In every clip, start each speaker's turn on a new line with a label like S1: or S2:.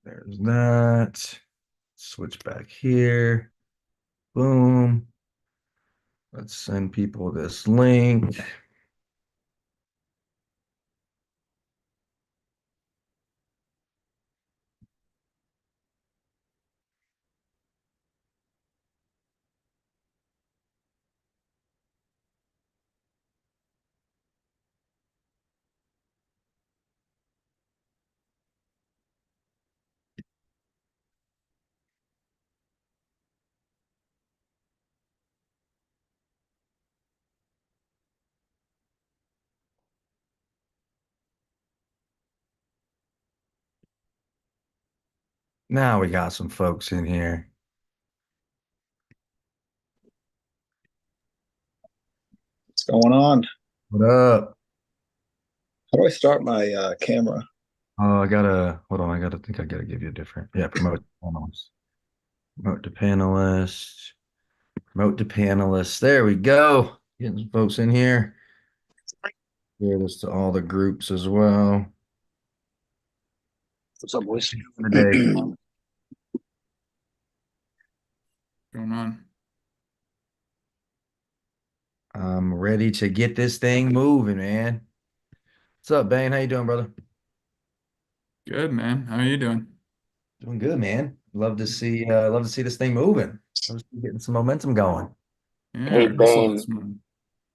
S1: There's that. Switch back here. Boom. Let's send people this link. Now we got some folks in here.
S2: What's going on?
S1: What up?
S2: How do I start my camera?
S1: Oh, I gotta hold on. I gotta give you a different. Yeah, promote panelists. Promote to panelists. Promote to panelists. There we go. Getting some folks in here. Share this to all the groups as well.
S2: What's up, boys?
S1: Today.
S3: Going on?
S1: I'm ready to get this thing moving, man. What's up, Bane? How you doing, brother?
S3: Good, man. How are you doing?
S1: Doing good, man. Love to see this thing moving. Love to see getting some momentum going.
S3: Yeah,
S4: Hey
S3: we're hustling
S4: Bane,
S3: this morning.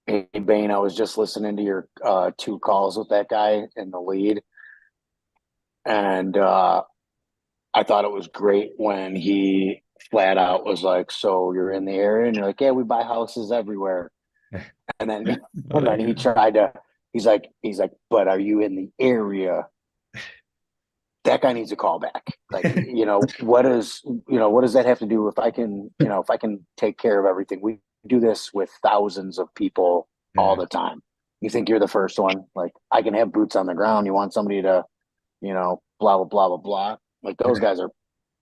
S4: hey Bane, I was just listening to your two calls with that guy in the lead, and I thought it was great when he flat out was like, "So you're in the area?" And you're like, "Yeah, we buy houses everywhere." And then
S3: Oh,
S4: and then he tried to, he's like, "But are you in the area?" That guy needs a call back. Like, what does that have to do if I can, if I can take care of everything? We do this with thousands of people all
S1: Yeah.
S4: the time. You think you're the first one? Like, I can have boots on the ground. You want somebody to, blah blah blah blah blah. Like those guys are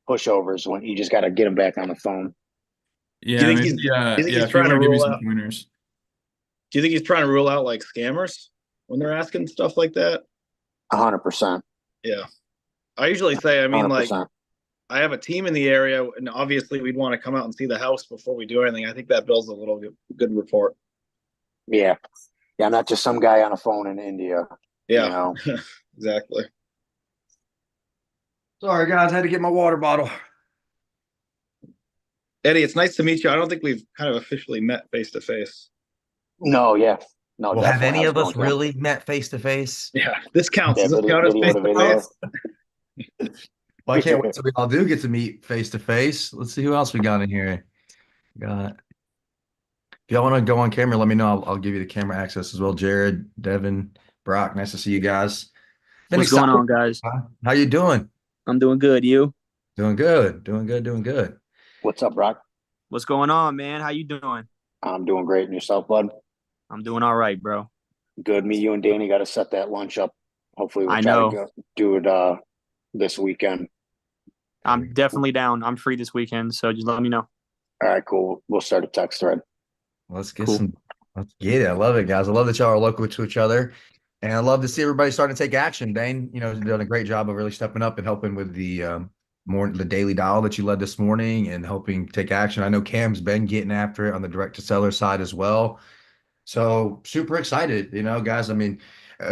S4: pushovers when you just got to get them back on the phone.
S2: Do you
S3: Yeah,
S2: think
S3: maybe.
S2: he's do you think
S3: Yeah.
S2: he's
S3: If you
S2: trying
S3: want
S2: to
S3: to give me
S2: rule
S3: some
S2: out
S3: pointers,
S2: do you think he's trying to rule out like scammers when they're asking stuff like that?
S4: 100%,
S2: Yeah. I usually say, I mean,
S4: hundred
S2: like
S4: percent.
S2: I have a team in the area and obviously we'd want to come out and see the house before we do anything. I think that builds a little good rapport.
S4: Yeah, yeah. I'm not just some guy on a phone in India. You
S2: Yeah.
S4: know,
S2: Exactly.
S1: Sorry, guys, I had to get my water bottle.
S2: Eddie, it's nice to meet you. I don't think we've kind of officially met face to face.
S4: no, yeah, no,
S1: Well, have
S4: definitely.
S1: any
S4: How's it
S1: of
S4: going,
S1: us
S4: Cam?
S1: really met face to face?
S2: Yeah, this counts.
S4: Yeah,
S2: Does this count as
S4: video
S2: face
S4: to
S2: to
S4: video.
S2: face?
S1: Well, I can't wait till we all do get to meet face to face. Let's see who else we got in here. Got If y'all want to go on camera, let me know. I'll give you the camera access as well. Jared, Devin, Brock, nice to see you guys. Been
S5: What's going
S1: excited.
S5: on, guys?
S1: Huh? How you doing?
S5: I'm doing good. You?
S1: Doing good. Doing good. Doing good.
S4: What's up, Brock?
S5: What's going on, man? How you doing?
S4: I'm doing great. And yourself, bud?
S5: I'm doing all right, bro.
S4: Good. Me, you, and Danny got to set that lunch up. Hopefully, we'll
S5: I
S4: try to
S5: know.
S4: go do it this weekend.
S5: I'm definitely down. I'm free this weekend, so just let me know.
S4: All right, cool. We'll start a text thread.
S1: Let's get
S5: Cool.
S1: some. Let's get it. I love it, guys. I love that y'all are local to each other. And I love to see everybody starting to take action. Dane, has done a great job of really stepping up and helping with the daily dial that you led this morning and helping take action. I know Cam's been getting after it on the direct to seller side as well. So super excited, guys. I mean,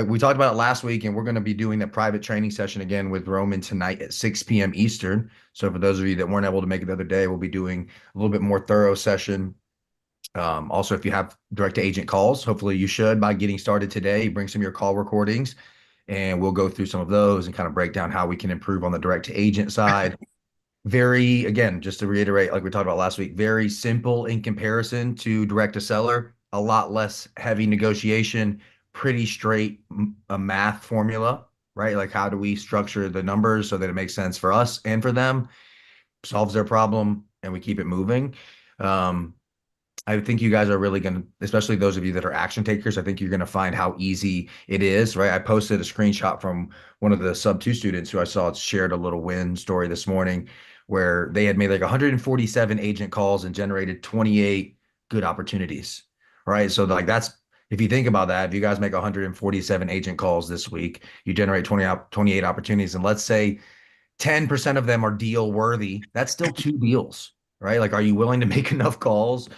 S1: we talked about it last week, and we're going to be doing a private training session again with Roman tonight at 6 p.m. Eastern. So for those of you that weren't able to make it the other day, we'll be doing a little bit more thorough session. Also, if you have direct to agent calls, hopefully you should by getting started today. Bring some of your call recordings, and we'll go through some of those and kind of break down how we can improve on the direct to agent side. Very, again, just to reiterate, like we talked about last week, very simple in comparison to direct to seller, a lot less heavy negotiation, pretty straight a math formula, right? Like how do we structure the numbers so that it makes sense for us and for them, solves their problem, and we keep it moving. Um, I think you guys are really going to, especially those of you that are action takers, I think you're going to find how easy it is, right? I posted a screenshot from one of the sub two students who I saw shared a little win story this morning where they had made like 147 agent calls and generated 28 good opportunities, right? So like if you think about that, if you guys make 147 agent calls this week, you generate 28 opportunities. And let's say 10% of them are deal worthy. That's still 2 deals, right? Like, are you willing to make enough calls?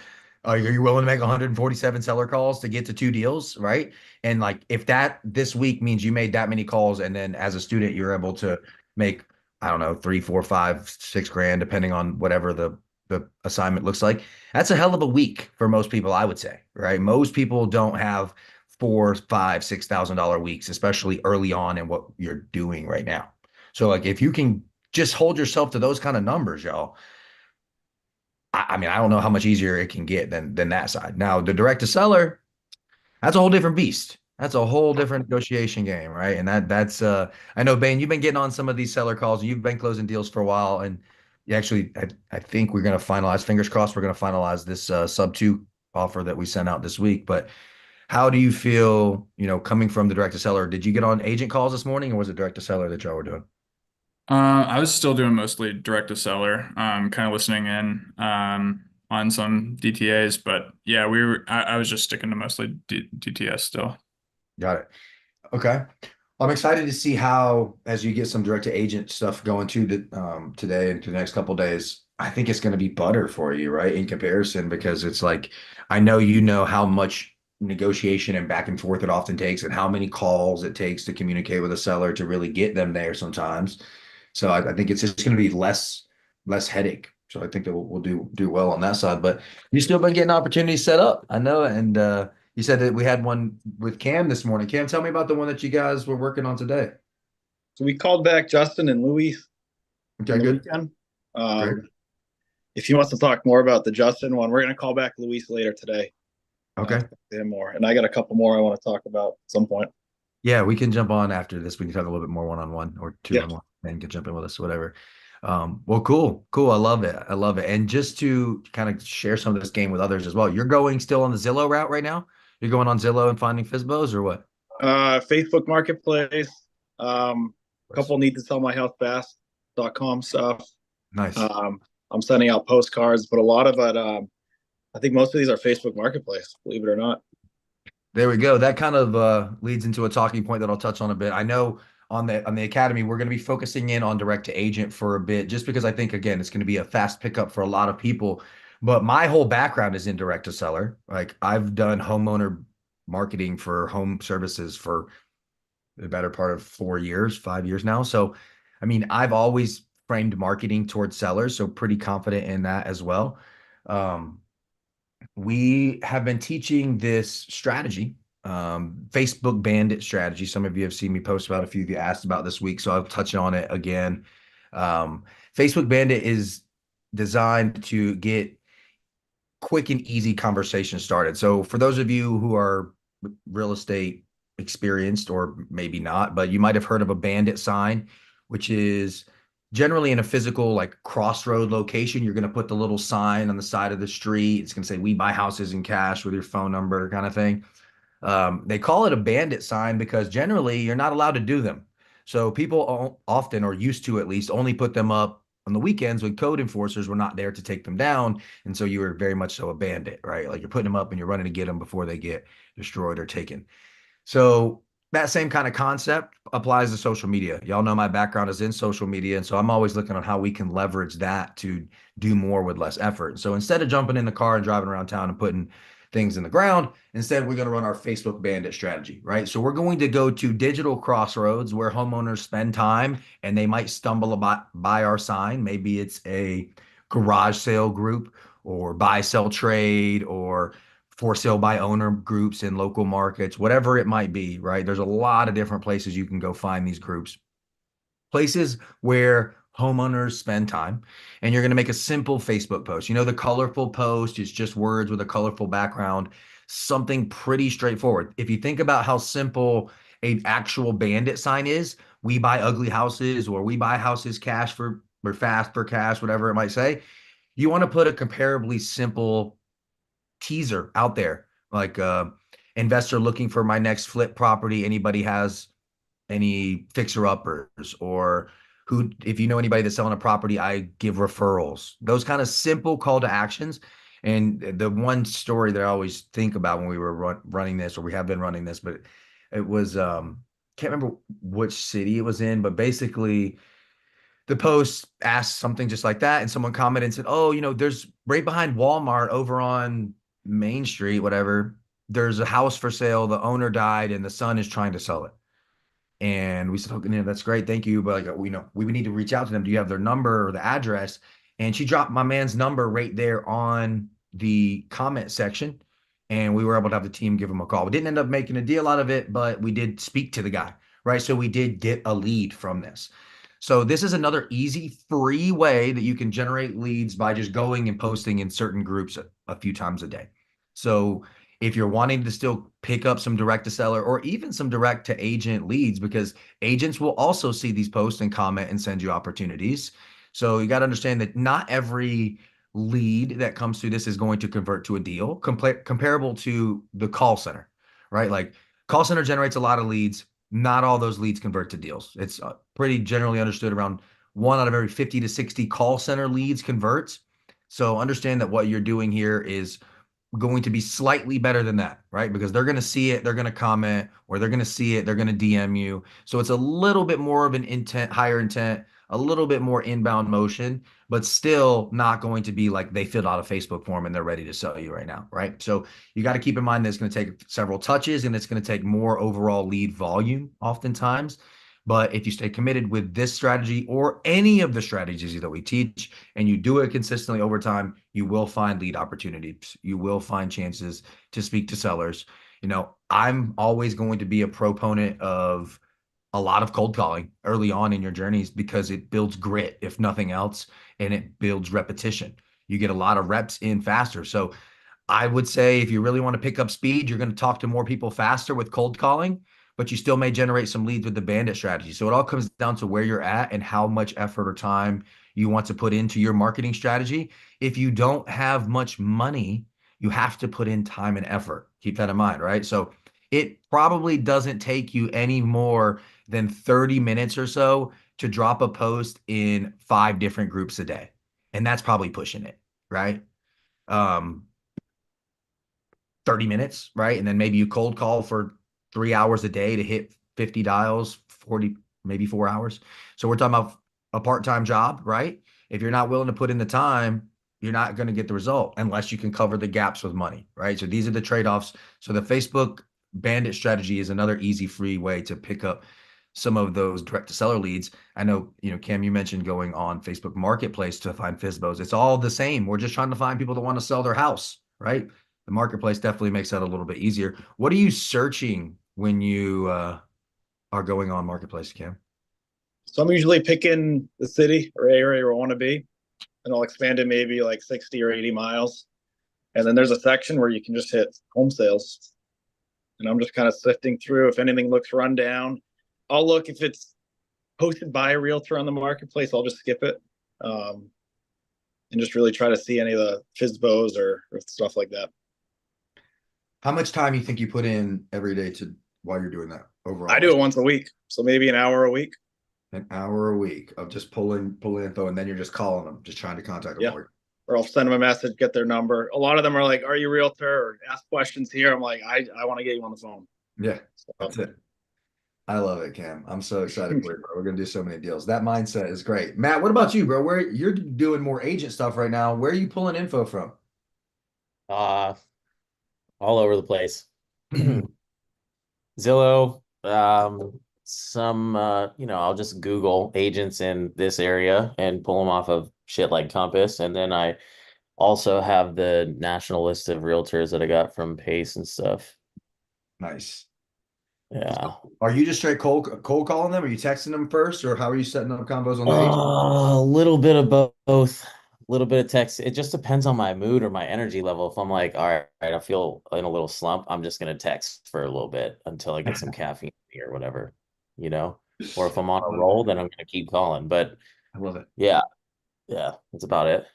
S1: Are you willing to make 147 seller calls to get to 2 deals, right? And like, if that this week means you made that many calls, and then as a student, you're able to make, I don't know, 3, 4, 5, 6 grand, depending on whatever the assignment looks like. That's a hell of a week for most people, I would say, right? Most people don't have 4, 5, $6,000 weeks, especially early on in what you're doing right now. So like, if you can just hold yourself to those kind of numbers, y'all, I mean, I don't know how much easier it can get than that side. Now, the direct to seller, that's a whole different beast. That's a whole different negotiation game, right? And that's I know, Bane, you've been getting on some of these seller calls. You've been closing deals for a while, and you actually, I think we're going to finalize. Fingers crossed, we're going to finalize this sub 2 offer that we sent out this week. But how do you feel, coming from the direct to seller? Did you get on agent calls this morning, or was it direct to seller that y'all were doing?
S3: I was still doing mostly direct to seller, kind of listening in on some DTAs, but yeah, I was just sticking to mostly DTS still.
S1: Got it. Okay. I'm excited to see how, as you get some direct to agent stuff going to the today and to the next couple of days, I think it's going to be butter for you, right? In comparison, because it's like, I know how much negotiation and back and forth it often takes, and how many calls it takes to communicate with a seller to really get them there sometimes. So I think it's just going to be less headache. So I think that we'll do well on that side. But you still been getting opportunities set up, I know, and you said that we had one with Cam this morning. Cam, tell me about the one that you guys were working on today.
S2: So we called back Justin and Louis
S1: Okay,
S2: on the
S1: good.
S2: weekend.
S1: Great.
S2: If he wants to talk more about the Justin one, we're going to call back Luis later today.
S1: Okay.
S2: Talk to him more. And I got a couple more I want to talk about at some point.
S1: Yeah, we can jump on after this. We can talk a little bit more one-on-one or two
S2: Yeah.
S1: on one, and can jump in with us, whatever. Well, cool. I love it. And just to kind of share some of this game with others as well, you're going still on the Zillow route right now? You're going on Zillow and finding FSBOs, or what?
S2: Facebook Marketplace. A couple need to sell my house fast.com stuff.
S1: Nice.
S2: I'm sending out postcards, but a lot of it, I think most of these are Facebook Marketplace, believe it or not.
S1: There we go. That kind of leads into a talking point that I'll touch on a bit. I know on the academy, we're going to be focusing in on direct to agent for a bit, just because I think, again, it's going to be a fast pickup for a lot of people. But my whole background is in direct to seller. Like, I've done homeowner marketing for home services for the better part of 4 years, 5 years now. So, I mean, I've always framed marketing towards sellers, so pretty confident in that as well. We have been teaching this strategy, Facebook Bandit strategy. Some of you have seen me post about, a few of you asked about this week, so I'll touch on it again. Facebook Bandit is designed to get quick and easy conversations started. So for those of you who are real estate experienced, or maybe not, but you might have heard of a bandit sign, which is generally in a physical, like, crossroad location. You're going to put the little sign on the side of the street. It's going to say, "We buy houses in cash," with your phone number, kind of thing. They call it a bandit sign because generally you're not allowed to do them. So people often, or used to at least, only put them up on the weekends when code enforcers were not there to take them down. And so you were very much so a bandit, right? Like, you're putting them up and you're running to get them before they get destroyed or taken. So that same kind of concept applies to social media. Y'all know my background is in social media, and so I'm always looking on how we can leverage that to do more with less effort. So instead of jumping in the car and driving around town and putting things in the ground, instead we're going to run our Facebook Bandit strategy, right? So we're going to go to digital crossroads where homeowners spend time, and they might stumble by our sign. Maybe it's a garage sale group, or buy, sell, trade, or for sale by owner groups in local markets, whatever it might be, right? There's a lot of different places you can go find these groups, places where homeowners spend time. And you're going to make a simple Facebook post. The colorful post is just words with a colorful background, something pretty straightforward. If you think about how simple an actual bandit sign is, "We buy ugly houses," or "We buy houses cash for, or fast for cash," whatever it might say, you want to put a comparably simple teaser out there, like, investor looking for my next flip property. Anybody has any fixer uppers, or who, if you know anybody that's selling a property, I give referrals. Those kind of simple call to actions. And the one story that I always think about when we were running this, or we have been running this, but it was, can't remember which city it was in, but basically the post asked something just like that, and someone commented and said, "Oh, there's right behind Walmart over on Main Street, whatever. There's a house for sale. The owner died, and the son is trying to sell it." And we said, "Okay, that's great, thank you, but like, we would need to reach out to them. Do you have their number or the address?" And she dropped my man's number right there on the comment section, and we were able to have the team give him a call. We didn't end up making a deal out of it, but we did speak to the guy, right? So we did get a lead from this. So this is another easy, free way that you can generate leads by just going and posting in certain groups a few times a day. So if you're wanting to still pick up some direct to seller or even some direct to agent leads, because agents will also see these posts and comment and send you opportunities. So you got to understand that not every lead that comes through this is going to convert to a deal, comparable to the call center, right? Like call center generates a lot of leads. Not all those leads convert to deals. It's pretty generally understood around 1 out of every 50 to 60 call center leads converts. So understand that what you're doing here is going to be slightly better than that, right? Because they're going to see it, they're going to comment, or they're going to see it, they're going to DM you. So it's a little bit more of an intent, higher intent, a little bit more inbound motion, but still not going to be like they filled out a Facebook form and they're ready to sell you right now, right? So you got to keep in mind that it's going to take several touches and it's going to take more overall lead volume oftentimes. But if you stay committed with this strategy or any of the strategies that we teach and you do it consistently over time, you will find lead opportunities. You will find chances to speak to sellers. I'm always going to be a proponent of a lot of cold calling early on in your journeys because it builds grit, if nothing else, and it builds repetition. You get a lot of reps in faster. So I would say if you really want to pick up speed, you're going to talk to more people faster with cold calling, but you still may generate some leads with the bandit strategy. So it all comes down to where you're at and how much effort or time you want to put into your marketing strategy. If you don't have much money, you have to put in time and effort. Keep that in mind, right? So it probably doesn't take you any more than 30 minutes or so to drop a post in 5 different groups a day. And that's probably pushing it, right? 30 minutes, right? And then maybe you cold call for 3 hours a day to hit 50 dials, 40, maybe 4 hours. So we're talking about a part-time job, right? If you're not willing to put in the time, you're not going to get the result unless you can cover the gaps with money, right? So these are the trade-offs. So the Facebook bandit strategy is another easy, free way to pick up some of those direct to seller leads. I know, Cam, you mentioned going on Facebook Marketplace to find FSBOs. It's all the same. We're just trying to find people that want to sell their house, right? The marketplace definitely makes that a little bit easier. What are you searching when you are going on marketplace, Cam?
S2: So I'm usually picking the city or area where I want to be, and I'll expand it maybe like 60 or 80 miles. And then there's a section where you can just hit home sales. And I'm just kind of sifting through. If anything looks run down, I'll look. If it's posted by a realtor on the marketplace, I'll just skip it. And just really try to see any of the FSBOs or stuff like that.
S1: How much time you think you put in every day while you're doing that overall?
S2: I do it once a week. So maybe an hour a week.
S1: An hour a week of just pulling info, and then you're just calling them, just trying to contact them.
S2: Yeah. Or I'll send them a message, get their number. A lot of them are like, "Are you a realtor?" or ask questions here. I'm like, I want to get you on the phone.
S1: Yeah,
S2: So,
S1: that's it. I love it, Cam. I'm so excited for you, bro. We're gonna do so many deals. That mindset is great. Matt, what about you, bro? Where you're doing more agent stuff right now? Where are you pulling info from?
S6: All over the place. Zillow, I'll just Google agents in this area and pull them off of shit like Compass. And then I also have the national list of realtors that I got from Pace and stuff.
S1: Nice.
S6: Yeah.
S1: Are you just straight cold calling them? Are you texting them first, or how are you setting up combos on the agent?
S6: A little bit of both. A little bit of text. It just depends on my mood or my energy level. If I'm like, all right, I feel in a little slump, I'm just gonna text for a little bit until I get some caffeine or whatever, Or if I'm on a roll, then I'm gonna keep calling. But
S1: I love it.
S6: yeah, that's about it.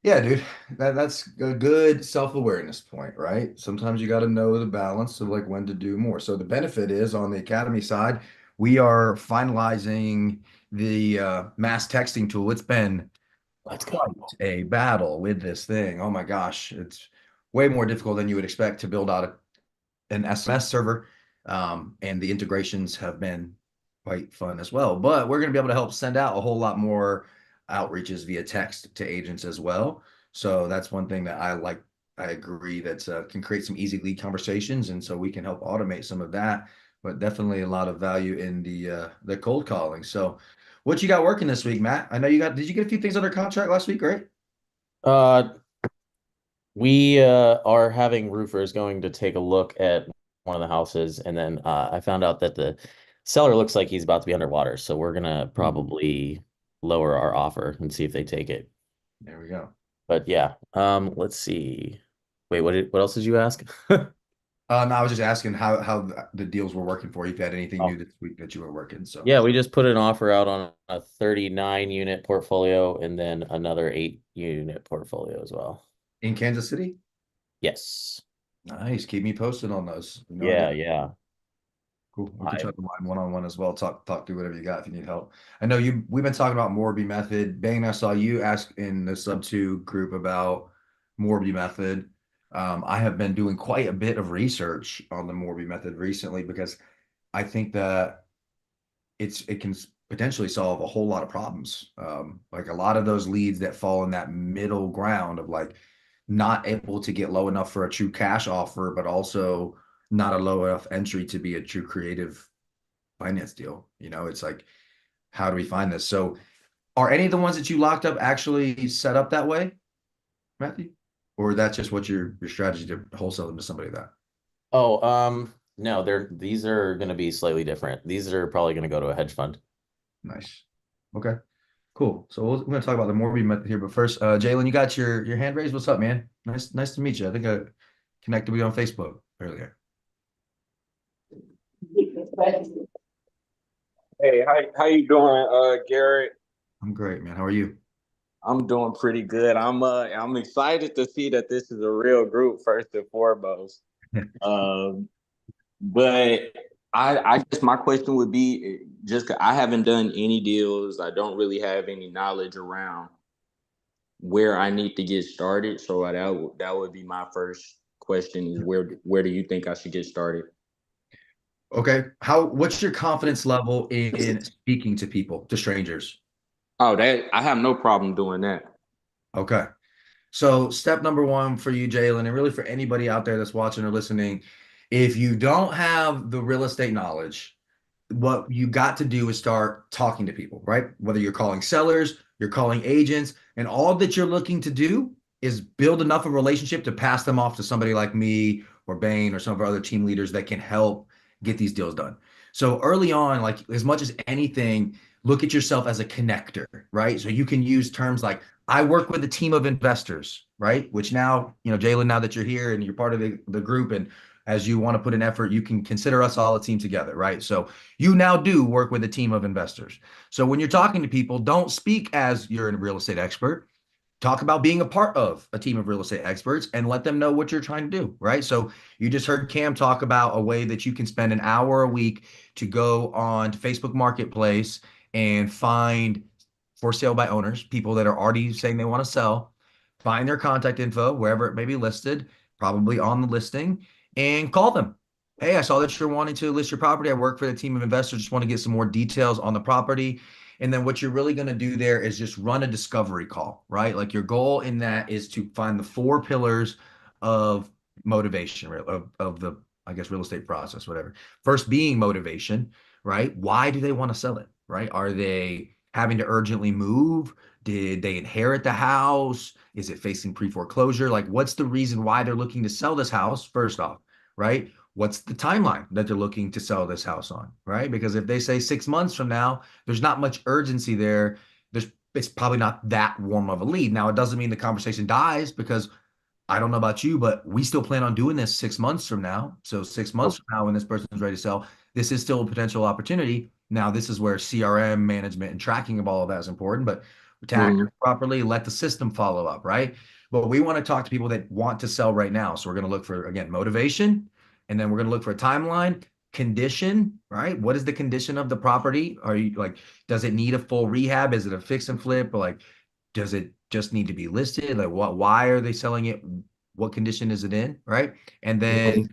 S1: Yeah, dude, that's a good self-awareness point, right? Sometimes you got to know the balance of like when to do more. So the benefit is on the Academy side, we are finalizing the mass texting tool. It's been quite a battle with this thing. Oh my gosh, it's way more difficult than you would expect to build out an SMS server, and the integrations have been quite fun as well. But we're going to be able to help send out a whole lot more outreaches via text to agents as well. So that's one thing that I like. I agree that can create some easy lead conversations, and so we can help automate some of that. But definitely a lot of value in the cold calling. So, what you got working this week, Matt? I know you got. Did you get a few things under contract last week, right?
S6: We are having roofers going to take a look at one of the houses, and then I found out that the seller looks like he's about to be underwater, so we're gonna probably lower our offer and see if they take it.
S1: There we go.
S6: But yeah, let's see. Wait, what else did you ask?
S1: No, I was just asking how the deals were working for you. If you had anything
S6: Oh.
S1: new this week that you were working. So
S6: Yeah, we just put an offer out on a 39 unit portfolio and then another 8 unit portfolio as well.
S1: in Kansas City.
S6: Yes.
S1: Nice. Keep me posted on those. You know,
S6: Yeah, yeah.
S1: cool. We can chat the line one-on-one as well. Talk through whatever you got if you need help. I know we've been talking about Morby Method. Bane, I saw you ask in the sub 2 group about Morby Method. I have been doing quite a bit of research on the Morby Method recently because I think that it can potentially solve a whole lot of problems. Like a lot of those leads that fall in that middle ground of like not able to get low enough for a true cash offer, but also not a low enough entry to be a true creative finance deal. You know, it's like, how do we find this? So are any of the ones that you locked up actually set up that way, Matthew? Or that's just what your strategy to wholesale them to somebody that?
S6: Oh, no, these are going to be slightly different. These are probably going to go to a hedge fund.
S1: Nice. Okay. Cool. So we're going to talk about the Morby method here, but first, Jalen, you got your hand raised. What's up, man? Nice to meet you. I think I connected with you on Facebook earlier.
S7: Hey, how you doing, Garrett?
S1: I'm great, man. How are you?
S7: I'm doing pretty good. I'm excited to see that this is a real group first and foremost. Um, but I guess my question would be just 'cause I haven't done any deals. I don't really have any knowledge around where I need to get started. So that would be my first question. Where do you think I should get started?
S1: Okay. What's your confidence level in speaking to people, to strangers?
S7: Oh, that I have no problem doing that.
S1: Okay. So step number one for you, Jalen, and really for anybody out there that's watching or listening, if you don't have the real estate knowledge, what you got to do is start talking to people, right? Whether you're calling sellers, you're calling agents, and all that you're looking to do is build enough of a relationship to pass them off to somebody like me or Bain or some of our other team leaders that can help get these deals done. So early on, like as much as anything, look at yourself as a connector, right? So you can use terms like, I work with a team of investors, right? Which now, Jalen, now that you're here and you're part of the group, and as you want to put in effort, you can consider us all a team together, right? So you now do work with a team of investors. So when you're talking to people, don't speak as you're a real estate expert. Talk about being a part of a team of real estate experts and let them know what you're trying to do, right? So you just heard Cam talk about a way that you can spend an hour a week to go on to Facebook Marketplace and find for sale by owners, people that are already saying they want to sell, find their contact info wherever it may be listed, probably on the listing, and call them. Hey, I saw that you're wanting to list your property. I work for the team of investors. Just want to get some more details on the property. And then what you're really going to do there is just run a discovery call, right? Like your goal in that is to find the 4 pillars of motivation, of the, I guess, real estate process, whatever. First being motivation, right? Why do they want to sell it, right? Are they having to urgently move? Did they inherit the house? Is it facing pre-foreclosure? Like, what's the reason why they're looking to sell this house, first off, right? What's the timeline that they're looking to sell this house on, right? Because if they say 6 months from now, there's not much urgency there. It's probably not that warm of a lead. Now, it doesn't mean the conversation dies, because I don't know about you, but we still plan on doing this 6 months from now. So 6 months from now, when this person's ready to sell, this is still a potential opportunity. Now, this is where CRM management and tracking of all of that is important, but tag properly, let the system follow up, right? But we want to talk to people that want to sell right now. So we're going to look for, again, motivation, and then we're going to look for a timeline, condition, right? What is the condition of the property? Are you like, does it need a full rehab? Is it a fix and flip? Or like, does it just need to be listed? Like, why are they selling it? What condition is it in? Right. And then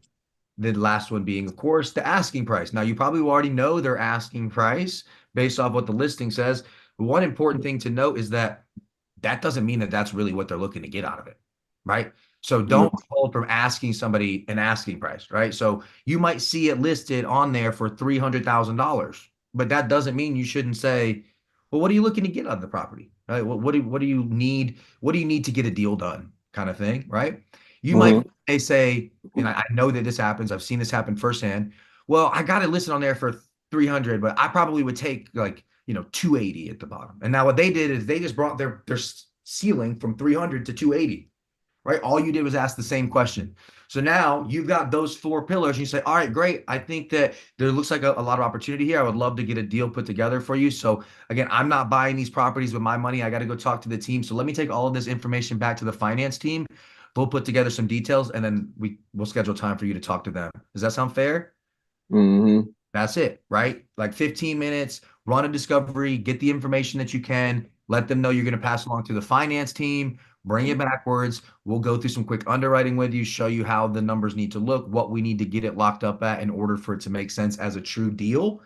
S1: the last one being, of course, the asking price. Now, you probably already know their asking price based off what the listing says. But one important thing to note is that that doesn't mean that that's really what they're looking to get out of it, right? So don't hold from asking somebody an asking price, right? So you might see it listed on there for $300,000, but that doesn't mean you shouldn't say, well, what are you looking to get out of the property, right? What do you need? What do you need to get a deal done, kind of thing, right? You might they say, and I know that this happens. I've seen this happen firsthand. Well, I got it listed on there for 300, but I probably would take like 280 at the bottom. And now what they did is they just brought their ceiling from 300 to 280, right? All you did was ask the same question. So now you've got those 4 pillars and you say, all right, great. I think that there looks like a lot of opportunity here. I would love to get a deal put together for you. So again, I'm not buying these properties with my money. I got to go talk to the team. So let me take all of this information back to the finance team. We'll put together some details and then we'll schedule time for you to talk to them. Does that sound fair?
S7: Mm-hmm.
S1: That's it, right? Like 15 minutes, run a discovery, get the information that you can, let them know you're going to pass along to the finance team, bring it backwards. We'll go through some quick underwriting with you, show you how the numbers need to look, what we need to get it locked up at in order for it to make sense as a true deal.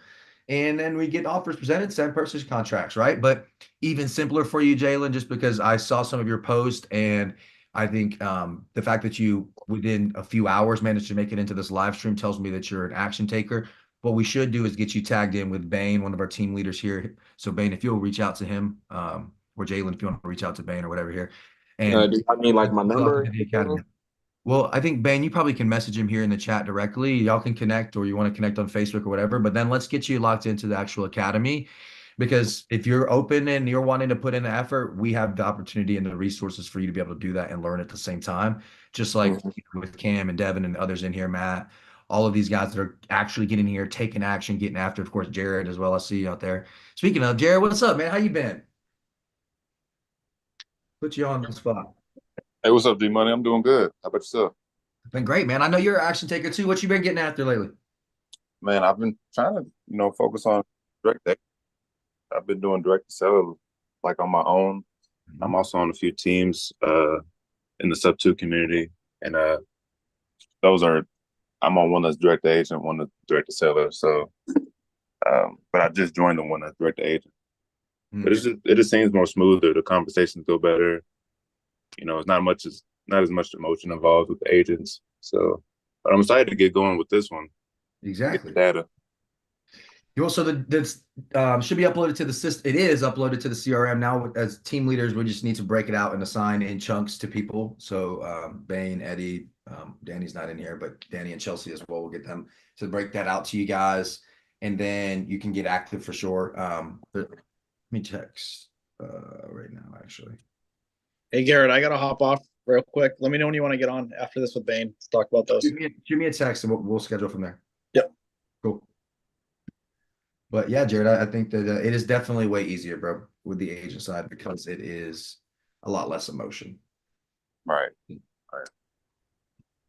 S1: And then we get offers presented, send purchase contracts, right? But even simpler for you, Jalen, just because I saw some of your posts and I think the fact that you within a few hours managed to make it into this live stream tells me that you're an action taker. What we should do is get you tagged in with Bain, one of our team leaders here. So Bain, if you'll reach out to him, or Jalen, if you want to reach out to Bain or whatever here. And
S7: do I mean like my number?
S1: the academy. Well, I think Bain, you probably can message him here in the chat directly. Y'all can connect, or you want to connect on Facebook or whatever. But then let's get you locked into the actual academy, because if you're open and you're wanting to put in the effort, we have the opportunity and the resources for you to be able to do that and learn at the same time. Just like with Cam and Devin and others in here, Matt. All of these guys that are actually getting here, taking action, getting after, of course, Jared as well. I see you out there. Speaking of, Jared, what's up, man? How you been? Put you on the spot.
S8: Hey, what's up, D-Money? I'm doing good. How about yourself?
S1: Been great, man. I know you're an action taker too. What you been getting after lately?
S8: Man, I've been trying to, focus on direct. I've been doing direct to seller like on my own. I'm also on a few teams in the sub 2 community, and I'm on one that's direct to agent, one that's direct to seller. So, but I just joined the one that's direct to agent. But it just seems more smoother. The conversations go better. It's not as much emotion involved with the agents. So, but I'm excited to get going with this one.
S1: Exactly.
S8: Get the data.
S1: You also this should be uploaded to the system. It is uploaded to the CRM now. As team leaders, we just need to break it out and assign in chunks to people. So Bain, Eddie, Danny's not in here, but Danny and Chelsea as well. We'll get them to break that out to you guys, and then you can get active for sure. Let me text right now, actually.
S2: Hey, Garrett, I got to hop off real quick. Let me know when you want to get on after this with Bain. Let's talk about those.
S1: Shoot me a text and we'll schedule from there.
S2: Yep.
S1: Cool. But yeah, Jared, I think that it is definitely way easier, bro, with the agent side because it is a lot less emotion.
S8: Right.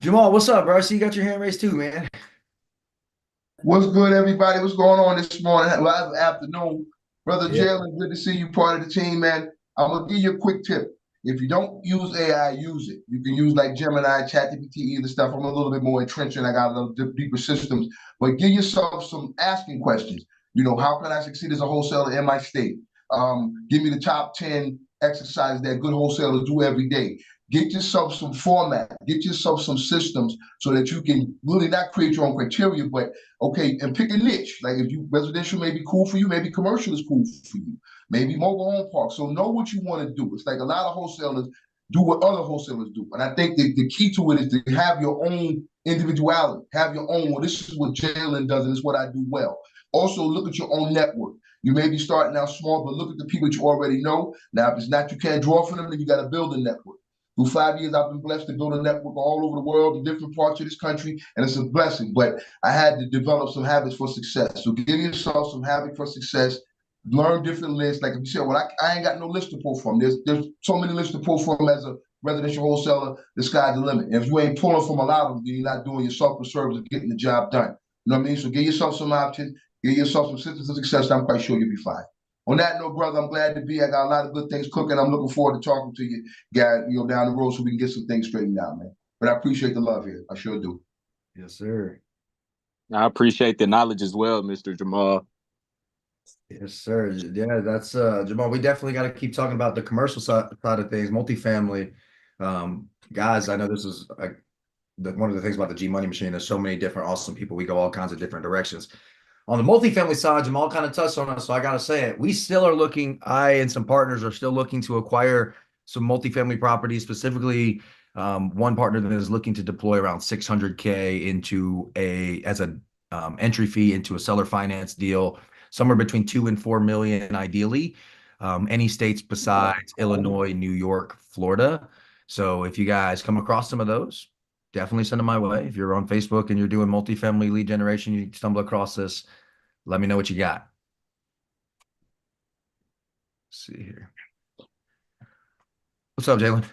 S1: Jamal, what's up, bro? I see you got your hand raised too, man.
S9: What's good, everybody? What's going on this morning? Well, afternoon. Brother Jalen, good to see you part of the team, man. I'm going to give you a quick tip. If you don't use AI, use it. You can use like Gemini, ChatGPT, either stuff. I'm a little bit more entrenched and I got a little deeper systems. But give yourself some asking questions. How can I succeed as a wholesaler in my state? Give me the top 10 exercises that good wholesalers do every day. Get yourself some format, get yourself some systems so that you can really not create your own criteria, but okay, and pick a niche. Like if you residential may be cool for you, maybe commercial is cool for you, maybe mobile home park. So know what you want to do. It's like a lot of wholesalers do what other wholesalers do. And I think the key to it is to have your own individuality, have your own, well, this is what Jalen does and it's what I do well. Also look at your own network. You may be starting out small, but look at the people that you already know. Now, if it's not, you can't draw from them, then you got to build a network. Through 5 years, I've been blessed to build a network all over the world in different parts of this country, and it's a blessing. But I had to develop some habits for success. So give yourself some habits for success. Learn different lists. Like if you say, well, I ain't got no list to pull from. There's so many lists to pull from as a residential wholesaler. The sky's the limit. And if you ain't pulling from a lot of them, then you're not doing your software service of getting the job done. You know what I mean? So give yourself some options. Give yourself some systems of success. I'm quite sure you'll be fine. On that note, brother, I'm glad to be. I got a lot of good things cooking. I'm looking forward to talking to you, guys, down the road so we can get some things straightened out, man. But I appreciate the love here. I sure do.
S1: Yes, sir.
S7: I appreciate the knowledge as well, Mr. Jamal.
S1: Yes, sir. Yeah, that's Jamal. We definitely got to keep talking about the commercial side of things, multifamily. Guys, I know this is one of the things about the G Money Machine. There's so many different awesome people. We go all kinds of different directions. On the multifamily side, Jamal kind of touched on it, so I got to say it. We still are looking, I and some partners are still looking to acquire some multifamily properties, specifically one partner that is looking to deploy around 600K into as a entry fee into a seller finance deal, somewhere between 2 and 4 million, ideally. Any states besides Illinois, New York, Florida. So if you guys come across some of those, definitely send them my way. If you're on Facebook and you're doing multifamily lead generation, you stumble across this, let me know what you got. Let's see here. What's up, Jalen?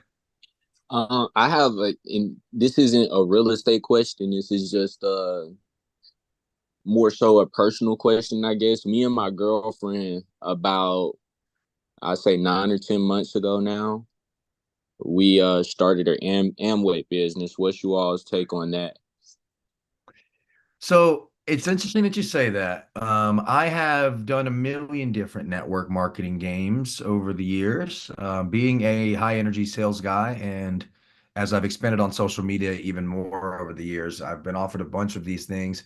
S7: I have and this isn't a real estate question. This is just more so a personal question, I guess. Me and my girlfriend, about I say 9 or 10 months ago now, we started our Amway business. What's you all's take on that?
S1: So it's interesting that you say that. I have done a million different network marketing games over the years, being a high energy sales guy. And as I've expanded on social media even more over the years, I've been offered a bunch of these things.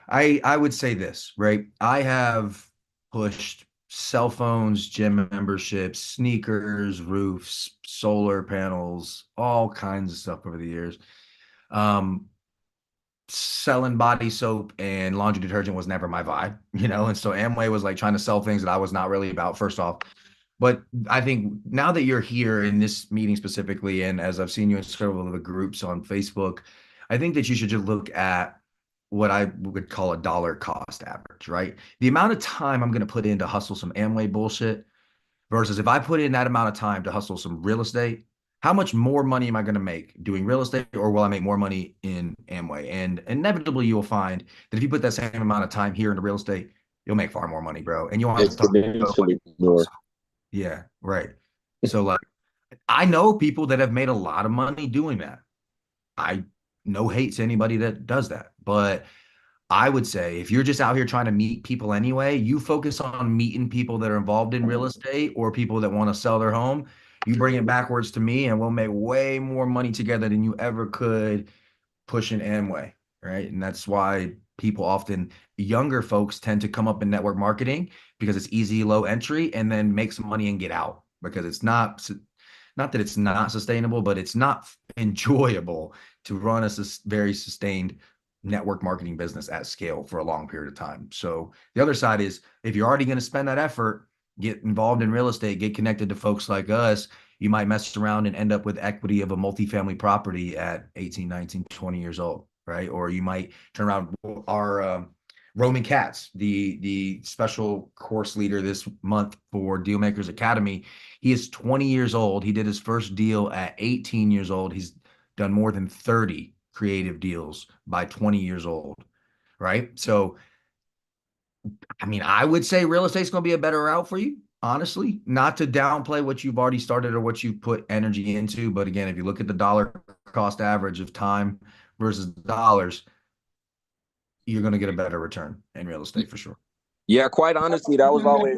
S1: I would say this, right? I have pushed cell phones, gym memberships, sneakers, roofs, solar panels, all kinds of stuff over the years. Um, Selling body soap and laundry detergent was never my vibe, and so Amway was like trying to sell things that I was not really about, first off. But I think now that you're here in this meeting specifically, and as I've seen you in several of the groups on Facebook, I think that you should just look at what I would call a dollar cost average, right? The amount of time I'm going to put in to hustle some Amway bullshit versus if I put in that amount of time to hustle some real estate, how much more money am I going to make doing real estate, or will I make more money in Amway? And inevitably, you'll find that if you put that same amount of time here into real estate, you'll make far more money, bro. And you won't have to talk
S7: Exponentially more.
S1: Yeah, right. So, like, I know people that have made a lot of money doing that. I no hate to anybody that does that, but I would say if you're just out here trying to meet people anyway, you focus on meeting people that are involved in real estate or people that want to sell their home. You bring it backwards to me, and we'll make way more money together than you ever could pushing Amway, right? And that's why people often, younger folks, tend to come up in network marketing because it's easy, low entry, and then make some money and get out because it's not that it's not sustainable, but it's not enjoyable to run a very sustained network marketing business at scale for a long period of time. So the other side is if you're already going to spend that effort, get involved in real estate, get connected to folks like us, you might mess around and end up with equity of a multifamily property at 18, 19, 20 years old, right? Or you might turn around. Our Roman Katz, the special course leader this month for Dealmakers Academy, he is 20 years old. He did his first deal at 18 years old. He's done more than 30 creative deals by 20 years old, right? So, I mean, I would say real estate's going to be a better route for you, honestly, not to downplay what you've already started or what you put energy into. But again, if you look at the dollar cost average of time versus dollars, you're going to get a better return in real estate for sure.
S7: Yeah, quite honestly, that was always.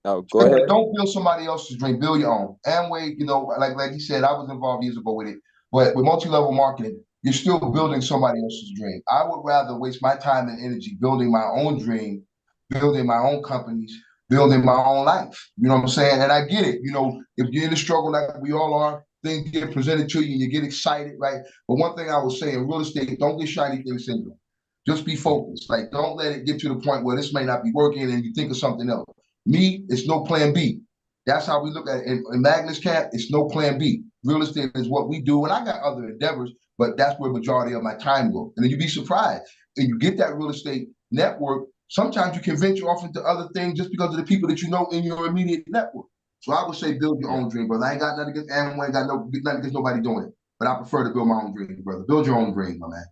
S7: Oh, go ahead.
S9: Don't build somebody else's dream. Build your own. Amway, like he said, I was involved years ago with it. But with multi-level marketing, you're still building somebody else's dream. I would rather waste my time and energy building my own dream, building my own companies, building my own life. You know what I'm saying? And I get it. If you're in the struggle like we all are, things get presented to you, you get excited, right? But one thing I would say in real estate, don't get shiny thing syndrome. Just be focused. Like, don't let it get to the point where this may not be working and you think of something else. Me, it's no plan B. That's how we look at it. In Magnus Camp, it's no plan B. Real estate is what we do. And I got other endeavors, but that's where the majority of my time goes. And then you'd be surprised. And you get that real estate network, sometimes you can venture off into other things just because of the people that you know in your immediate network. So I would say build your own dream, brother. I ain't got nothing against Amway, got nothing against nobody doing it. But I prefer to build my own dream, brother. Build your own dream, my man.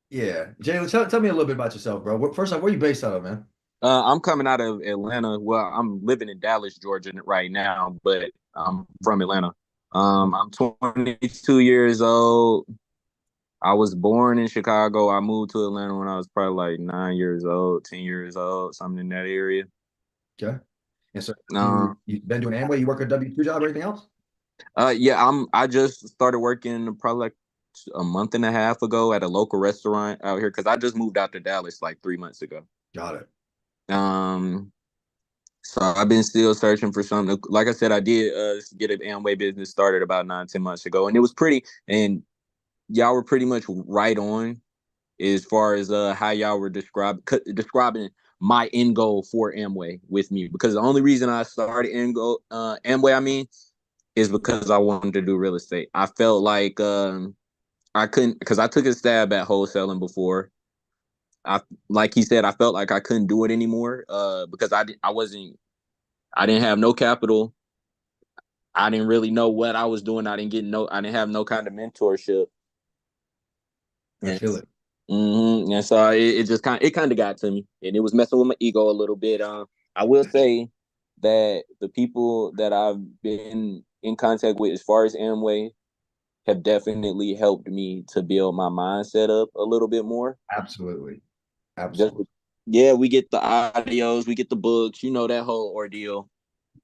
S1: Yeah. Jalen, tell me a little bit about yourself, bro. First off, where are you based out of, man?
S7: I'm coming out of Atlanta. Well, I'm living in Dallas, Georgia right now, but I'm from Atlanta. I'm 22 years old. I was born in Chicago. I moved to Atlanta when I was probably like 9 years old, 10 years old, something in that area.
S1: Okay. And so
S7: Uh,
S1: you've been doing Amway, you work a W-2 job or anything else?
S7: yeah, I just started working probably like a month and a half ago at a local restaurant out here because I just moved out to Dallas like 3 months ago.
S1: Got it.
S7: Um, so I've been still searching for something. Like I said, I did get an Amway business started about 9, 10 months ago, and it was pretty. And y'all were pretty much right on as far as how y'all were describing my end goal for Amway with me. Because the only reason I started Amway, I mean, is because I wanted to do real estate. I felt like I couldn't, because I took a stab at wholesaling before. Like he said, I felt like I couldn't do it anymore because I didn't have no capital. I didn't really know what I was doing. I didn't have no kind of mentorship.
S1: I feel it.
S7: Mm-hmm. And so it kind of got to me, and it was messing with my ego a little bit. I will say that the people that I've been in contact with as far as Amway have definitely helped me to build my mindset up a little bit more.
S1: Absolutely. Absolutely.
S7: Yeah, we get the audios, we get the books, that whole ordeal.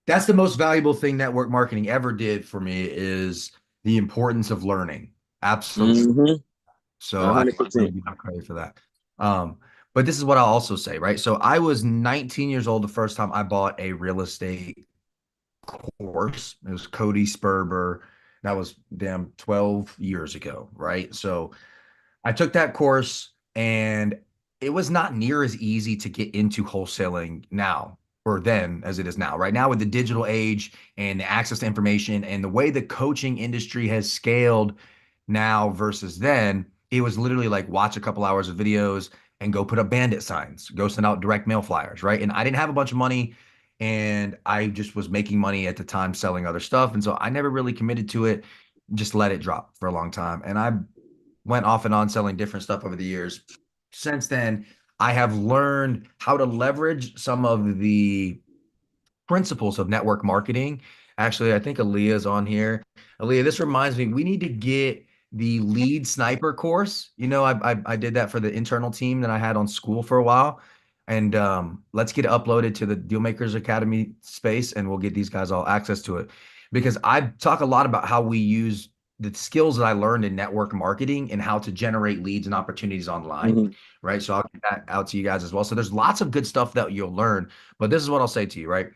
S1: That's the most valuable thing network marketing ever did for me is the importance of learning. Absolutely.
S7: Mm-hmm.
S1: So I
S7: 100%.
S1: give you credit for that. But this is what I'll also say, right? So I was 19 years old the first time I bought a real estate course. It was Cody Sperber. That was 12 years ago, right? So I took that course and it was not near as easy to get into wholesaling now or then as it is now. Right now with the digital age and the access to information and the way the coaching industry has scaled now versus then, it was literally like watch a couple hours of videos and go put up bandit signs, go send out direct mail flyers, right? And I didn't have a bunch of money and I just was making money at the time selling other stuff. And so I never really committed to it, just let it drop for a long time. And I went off and on selling different stuff over the years. Since then, I have learned how to leverage some of the principles of network marketing. Actually, I think Aaliyah's on here. Aaliyah, this reminds me, we need to get the lead sniper course. I did that for the internal team that I had on school for a while. And let's get it uploaded to the Dealmakers Academy space and we'll get these guys all access to it. Because I talk a lot about how we use the skills that I learned in network marketing and how to generate leads and opportunities online, right? So I'll get that out to you guys as well. So there's lots of good stuff that you'll learn, but this is what I'll say to you, right?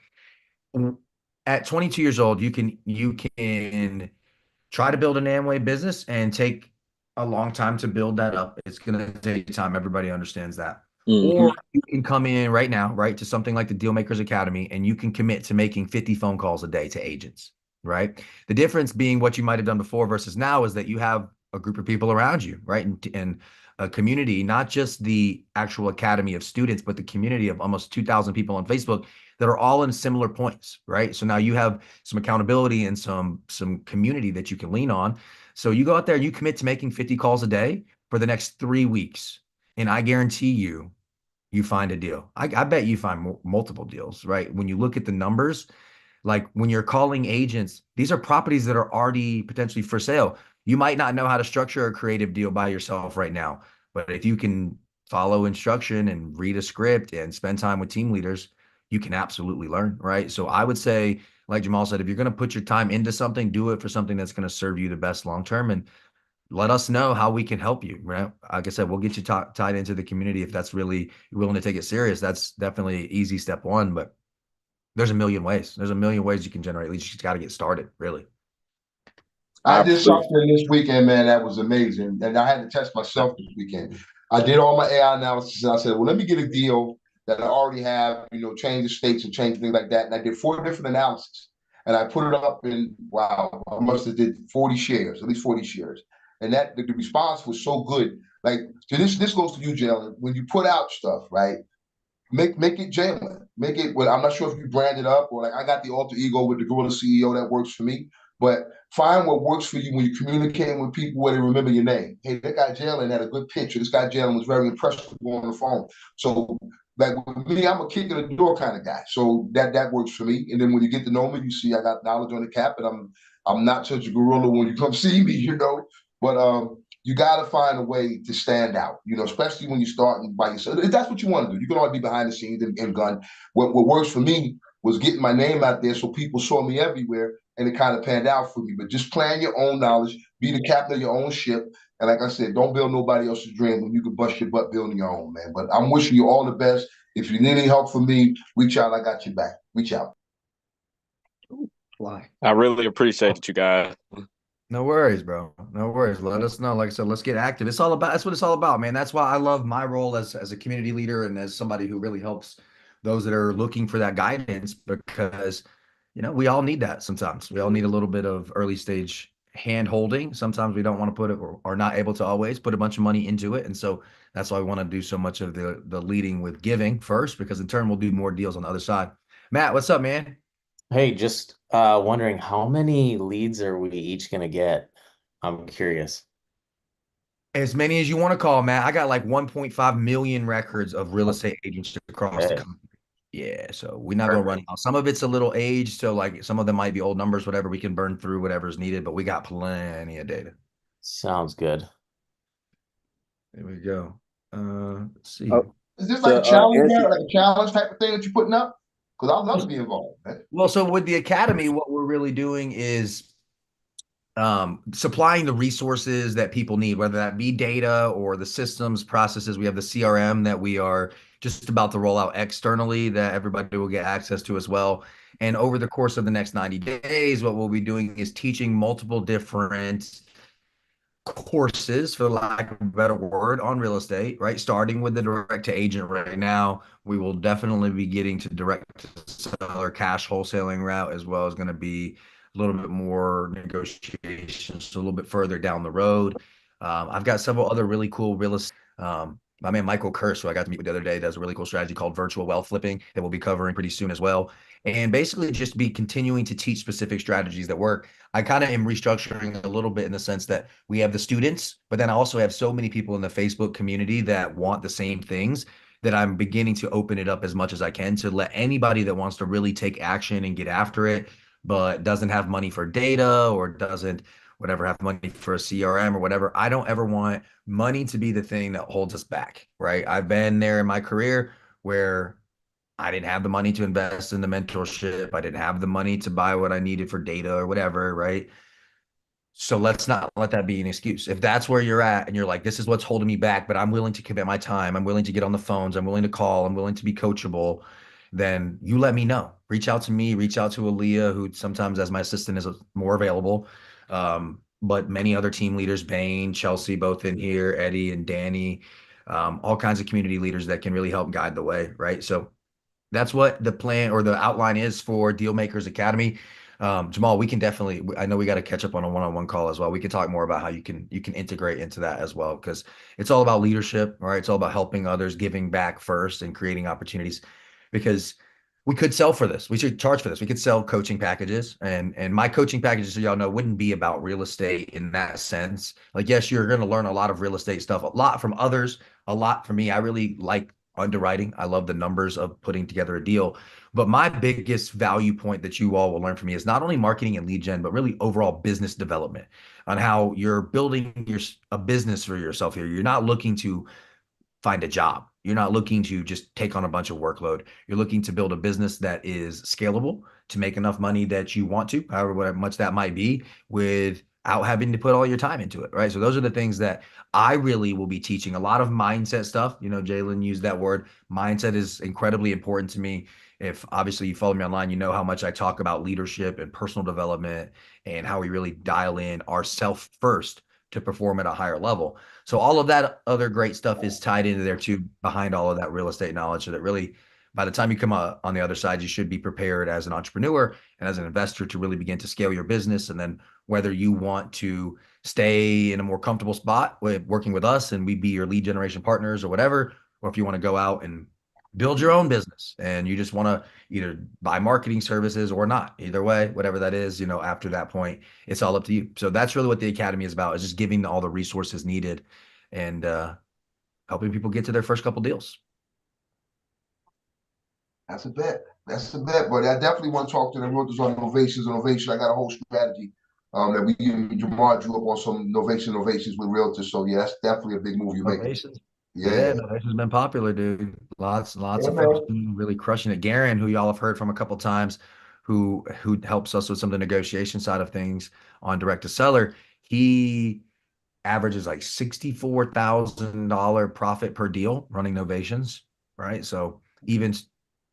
S1: At 22 years old, you can try to build an Amway business and take a long time to build that up. It's going to take time. Everybody understands that. Or you can come in right now, right, to something like the Dealmakers Academy, and you can commit to making 50 phone calls a day to agents, right? The difference being what you might have done before versus now is that you have a group of people around you, right? And a community, not just the actual academy of students, but the community of almost 2,000 people on Facebook that are all in similar points, right? So now you have some accountability and some community that you can lean on. So you go out there and you commit to making 50 calls a day for the next 3 weeks. And I guarantee you find a deal. I bet you find multiple deals, right? When you look at the numbers, like when you're calling agents, these are properties that are already potentially for sale. You might not know how to structure a creative deal by yourself right now, but if you can follow instruction and read a script and spend time with team leaders, you can absolutely learn, right? So I would say, like Jamal said, if you're going to put your time into something, do it for something that's going to serve you the best long term, and let us know how we can help you, right? Like I said, we'll get you tied into the community if that's really willing to take it serious. That's definitely easy step one, but there's a million ways. There's a million ways you can generate leads. You just got to get started, really.
S9: I did something this weekend, man, that was amazing. And I had to test myself this weekend. I did all my AI analysis and I said, well, let me get a deal that I already have, change the states and change things like that. And I did 4 different analyses. And I put it up in, wow, I must have did 40 shares, at least 40 shares. And that the response was so good. Like, so this goes to you, Jalen. When you put out stuff, right? Make it Jalen. Make it. Well, I'm not sure if you brand it up or like I got the alter ego with the Gorilla CEO that works for me. But find what works for you when you're communicating with people where they remember your name. Hey, that guy Jalen had a good picture. This guy Jalen was very impressed with on the phone. So like with me, I'm a kick in the door kind of guy. So that works for me. And then when you get to know me, you see I got knowledge on the cap, and I'm not such a gorilla when you come see me, But you got to find a way to stand out, you know, especially when you're starting by yourself. If that's what you want to do. You can always be behind the scenes and gun. What works for me was getting my name out there so people saw me everywhere, and it kind of panned out for me. But just plan your own knowledge, be the captain of your own ship. And like I said, don't build nobody else's dream when you can bust your butt building your own, man. But I'm wishing you all the best. If you need any help from me, reach out. I got your back. Reach out.
S1: Fly.
S10: I really appreciate it, you guys.
S1: No worries, bro. No worries. Let us know. Like I said, let's get active. It's all about, that's what it's all about, man. That's why I love my role as a community leader and as somebody who really helps those that are looking for that guidance, because, you know, we all need that sometimes. We all need a little bit of early stage hand holding. Sometimes we don't want to put it or are not able to always put a bunch of money into it. And so that's why I want to do so much of the leading with giving first, because in turn we'll do more deals on the other side. Matt, what's up, man?
S6: Hey, just wondering how many leads are we each gonna get? I'm curious.
S1: As many as you want to call, Matt. I got like 1.5 million records of real estate agents across the
S6: Okay.
S1: country. Yeah, so we're not gonna run out. Some of it's a little aged, so like some of them might be old numbers, whatever. We can burn through whatever's needed, but we got plenty of data.
S6: Sounds good.
S1: There we go. Let's see.
S7: Oh,
S9: Is this like a
S7: So,
S9: challenge,
S7: Anthony-
S9: man? Like a challenge type of thing that you're putting up? Because I'd love to be involved, man.
S1: Well, so with the academy, what we're really doing is supplying the resources that people need, whether that be data or the systems, processes. We have the CRM that we are just about to roll out externally that everybody will get access to as well. And over the course of the next 90 days, what we'll be doing is teaching multiple different courses, for lack of a better word, on real estate, right? Starting with the direct to agent right now. We will definitely be getting to direct to seller cash wholesaling route, as well as going to be a little bit more negotiations a little bit further down the road. I've got several other really cool real estate. My man Michael Kirsch, who I got to meet with the other day, does a really cool strategy called virtual wealth flipping that we'll be covering pretty soon as well. And basically just be continuing to teach specific strategies that work. I kind of am restructuring a little bit in the sense that we have the students, but then I also have so many people in the Facebook community that want the same things, that I'm beginning to open it up as much as I can to let anybody that wants to really take action and get after it, but doesn't have money for data or doesn't whatever have money for a CRM or whatever. I don't ever want money to be the thing that holds us back, right? I've been there in my career where I didn't have the money to invest in the mentorship. I didn't have the money to buy what I needed for data or whatever, right? So let's not let that be an excuse. If that's where you're at and you're like, this is what's holding me back, but I'm willing to commit my time, I'm willing to get on the phones, I'm willing to call, I'm willing to be coachable, then you let me know. Reach out to me, reach out to Aaliyah, who sometimes as my assistant is more available. But many other team leaders, Bain, Chelsea, both in here, Eddie and Danny, all kinds of community leaders that can really help guide the way, right? So that's what the plan or the outline is for Dealmakers Academy. Jamal, we can definitely, I know we got to catch up on a one-on-one call as well. We can talk more about how you can integrate into that as well, because it's all about leadership, right? It's all about helping others, giving back first and creating opportunities, because we could sell for this. We should charge for this. We could sell coaching packages, and my coaching packages, so y'all know, wouldn't be about real estate in that sense. Like, yes, you're going to learn a lot of real estate stuff, a lot from others, a lot from me. I really like underwriting. I love the numbers of putting together a deal. But my biggest value point that you all will learn from me is not only marketing and lead gen, but really overall business development, on how you're building a business for yourself here. You're not looking to find a job. You're not looking to just take on a bunch of workload. You're looking to build a business that is scalable, to make enough money that you want to, however much that might be, without having to put all your time into it, right? So those are the things that I really will be teaching. A lot of mindset stuff. You know, Jalen used that word. Mindset is incredibly important to me. If obviously you follow me online, you know how much I talk about leadership and personal development and how we really dial in ourself first to perform at a higher level. So all of that other great stuff is tied into there too, behind all of that real estate knowledge, so that really by the time you come out on the other side, you should be prepared as an entrepreneur and as an investor to really begin to scale your business. And then whether you want to stay in a more comfortable spot with working with us and we be your lead generation partners or whatever, or if you want to go out and build your own business and you just want to either buy marketing services or not, either way, whatever that is, you know, after that point, it's all up to you. So that's really what the academy is about, is just giving all the resources needed and helping people get to their first couple deals.
S9: That's a bet. That's a bet, buddy. I definitely want to talk to them realtors on Innovations. I got a whole strategy that we Jamar drew up on some novations with realtors. So yeah, that's definitely a big move you make.
S1: Novations.
S9: Yeah.
S1: Novations been popular, dude. Lots
S9: Yeah,
S1: of
S9: man.
S1: folks really crushing it. Garen, who y'all have heard from a couple times, who helps us with some of the negotiation side of things on direct to seller, he averages like $64,000 profit per deal running novations, right? So even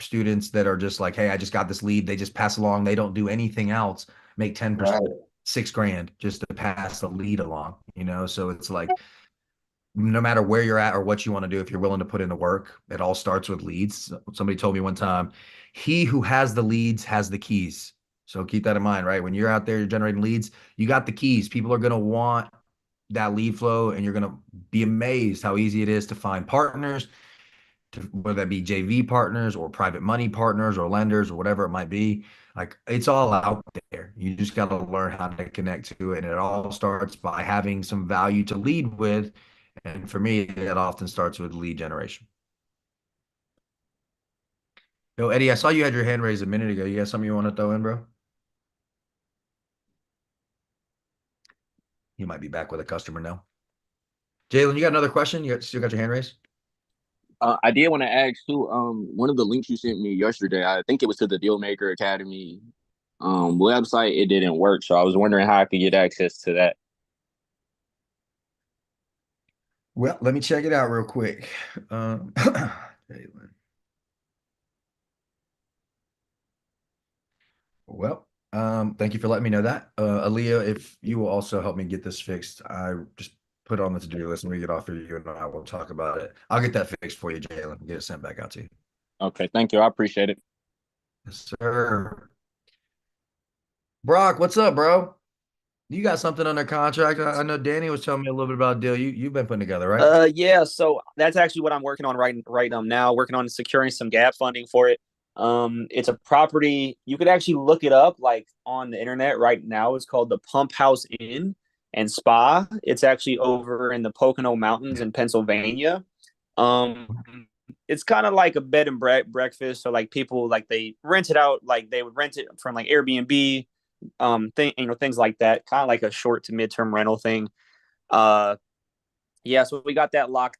S1: students that are just like, hey, I just got this lead, they just pass along, they don't do anything else, make 10%,
S9: Right.
S1: $6,000 just to pass the lead along, you know? So it's like, no matter where you're at or what you want to do, if you're willing to put in the work, it all starts with leads. Somebody told me one time, he who has the leads has the keys. So keep that in mind, right? When you're out there, you're generating leads, you got the keys. People are going to want that lead flow, and you're going to be amazed how easy it is to find partners, whether that be JV partners or private money partners or lenders or whatever it might be. Like, it's all out there. You just got to learn how to connect to it. And it all starts by having some value to lead with. And for me, that often starts with lead generation. Yo, Eddie, I saw you had your hand raised a minute ago. You got something you want to throw in, bro? You might be back with a customer now. Jalen, you got another question? You still got your hand raised?
S10: I did want to ask too. One of the links you sent me yesterday, I think it was to the Dealmaker Academy website. It didn't work, so I was wondering how I could get access to that.
S1: Well, let me check it out real quick. Jalen. Well, thank you for letting me know that. Aaliyah, if you will also help me get this fixed, I just put it on the to-do list and we get off for you and I will talk about it. I'll get that fixed for you, Jalen, get it sent back out to you.
S10: Okay, thank you. I appreciate it.
S1: Yes, sir. Brock, what's up, bro? You got something under contract? I know Danny was telling me a little bit about a deal you've been putting together, right?
S5: Yeah, so that's actually what I'm working on right now, working on securing some gap funding for it. It's a property. You could actually look it up like on the internet right now. It's called the Pump House Inn and Spa. It's actually over in the Pocono Mountains in Pennsylvania. It's kind of like a bed and breakfast. So like people like they rent it out, like they would rent it from like Airbnb, things like that, kind of like a short to midterm rental thing. Yeah, so we got that locked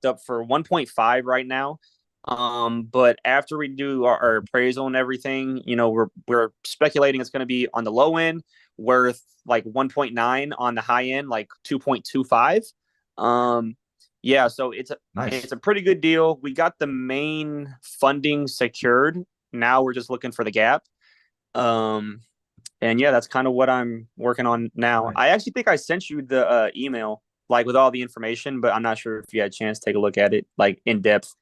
S5: up for 1.5 right now. But after we do our appraisal and everything, we're speculating it's going to be on the low end, worth like 1.9, on the high end, like 2.25. Yeah, so it's a pretty good deal. We got the main funding secured. Now we're just looking for the gap. And yeah, that's kind of what I'm working on now. I actually think I sent you the email, like with all the information, but I'm not sure if you had a chance to take a look at it, like in depth.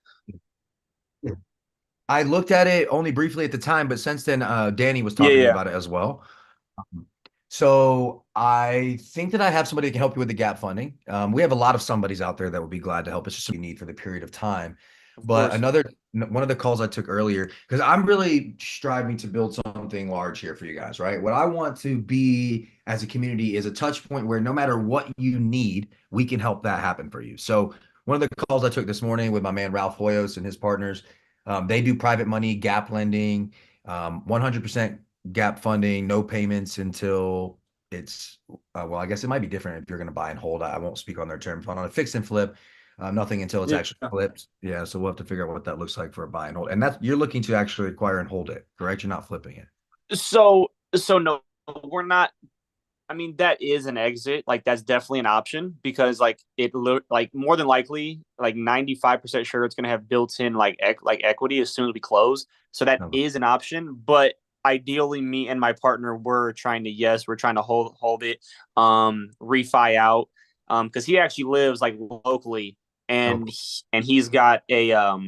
S1: I looked at it only briefly at the time, but since then, Danny was talking to me about it as well. So I think that I have somebody that can help you with the gap funding. We have a lot of somebodies out there that would be glad to help. It's just what you need for the period of time. But one of the calls I took earlier, because I'm really striving to build something large here for you guys, right? What I want to be as a community is a touch point where no matter what you need, we can help that happen for you. So one of the calls I took this morning with my man Ralph Hoyos and his partners, they do private money, gap lending, 100% gap funding, no payments until it's, well, I guess it might be different if you're going to buy and hold. I won't speak on their term. On a fix and flip, nothing until it's actually flipped. Yeah, so we'll have to figure out what that looks like for a buy and hold. And that's, you're looking to actually acquire and hold it, correct? You're not flipping it.
S5: So no, we're not. I mean, that is an exit. Like that's definitely an option because like like more than likely, like 95% sure it's going to have built-in like equity as soon as we close. So that is an option. But ideally, me and my partner we're trying to hold it, refi out, because he actually lives like locally and he's got a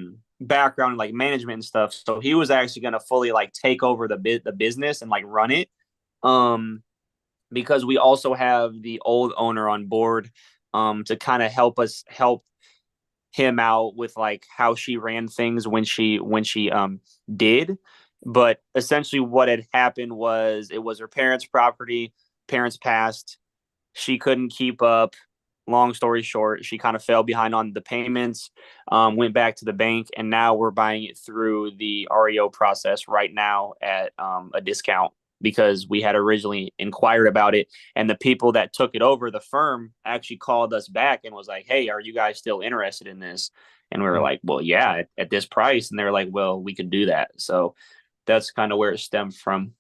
S5: background in like management and stuff. So he was actually going to fully like take over the business and like run it. Because we also have the old owner on board to kind of help him out with like how she ran things when she did. But essentially what had happened was it was her parents' property, parents passed, she couldn't keep up. Long story short, she kind of fell behind on the payments, went back to the bank, and now we're buying it through the REO process right now at a discount because we had originally inquired about it, and the people that took it over, the firm, actually called us back and was like, "Hey, are you guys still interested in this?" And we were like, "Well, yeah, at this price." And they were like, "Well, we could do that." So that's kind of where it stemmed from.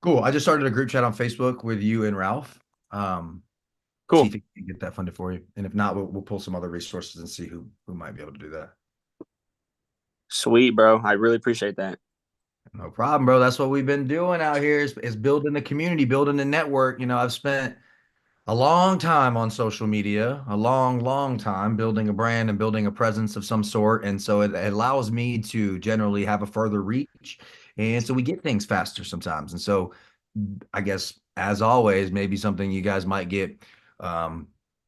S1: Cool. I just started a group chat on Facebook with you and Ralph.
S5: Cool.
S1: See if we can get that funded for you. And if not, we'll pull some other resources and see who might be able to do that.
S5: Sweet, bro. I really appreciate that.
S1: No problem, bro. That's what we've been doing out here is building the community, building the network. You know, I've spent a long time on social media, a long time building a brand and building a presence of some sort. And so it allows me to generally have a further reach. And so we get things faster sometimes. And so I guess, as always, maybe something you guys might get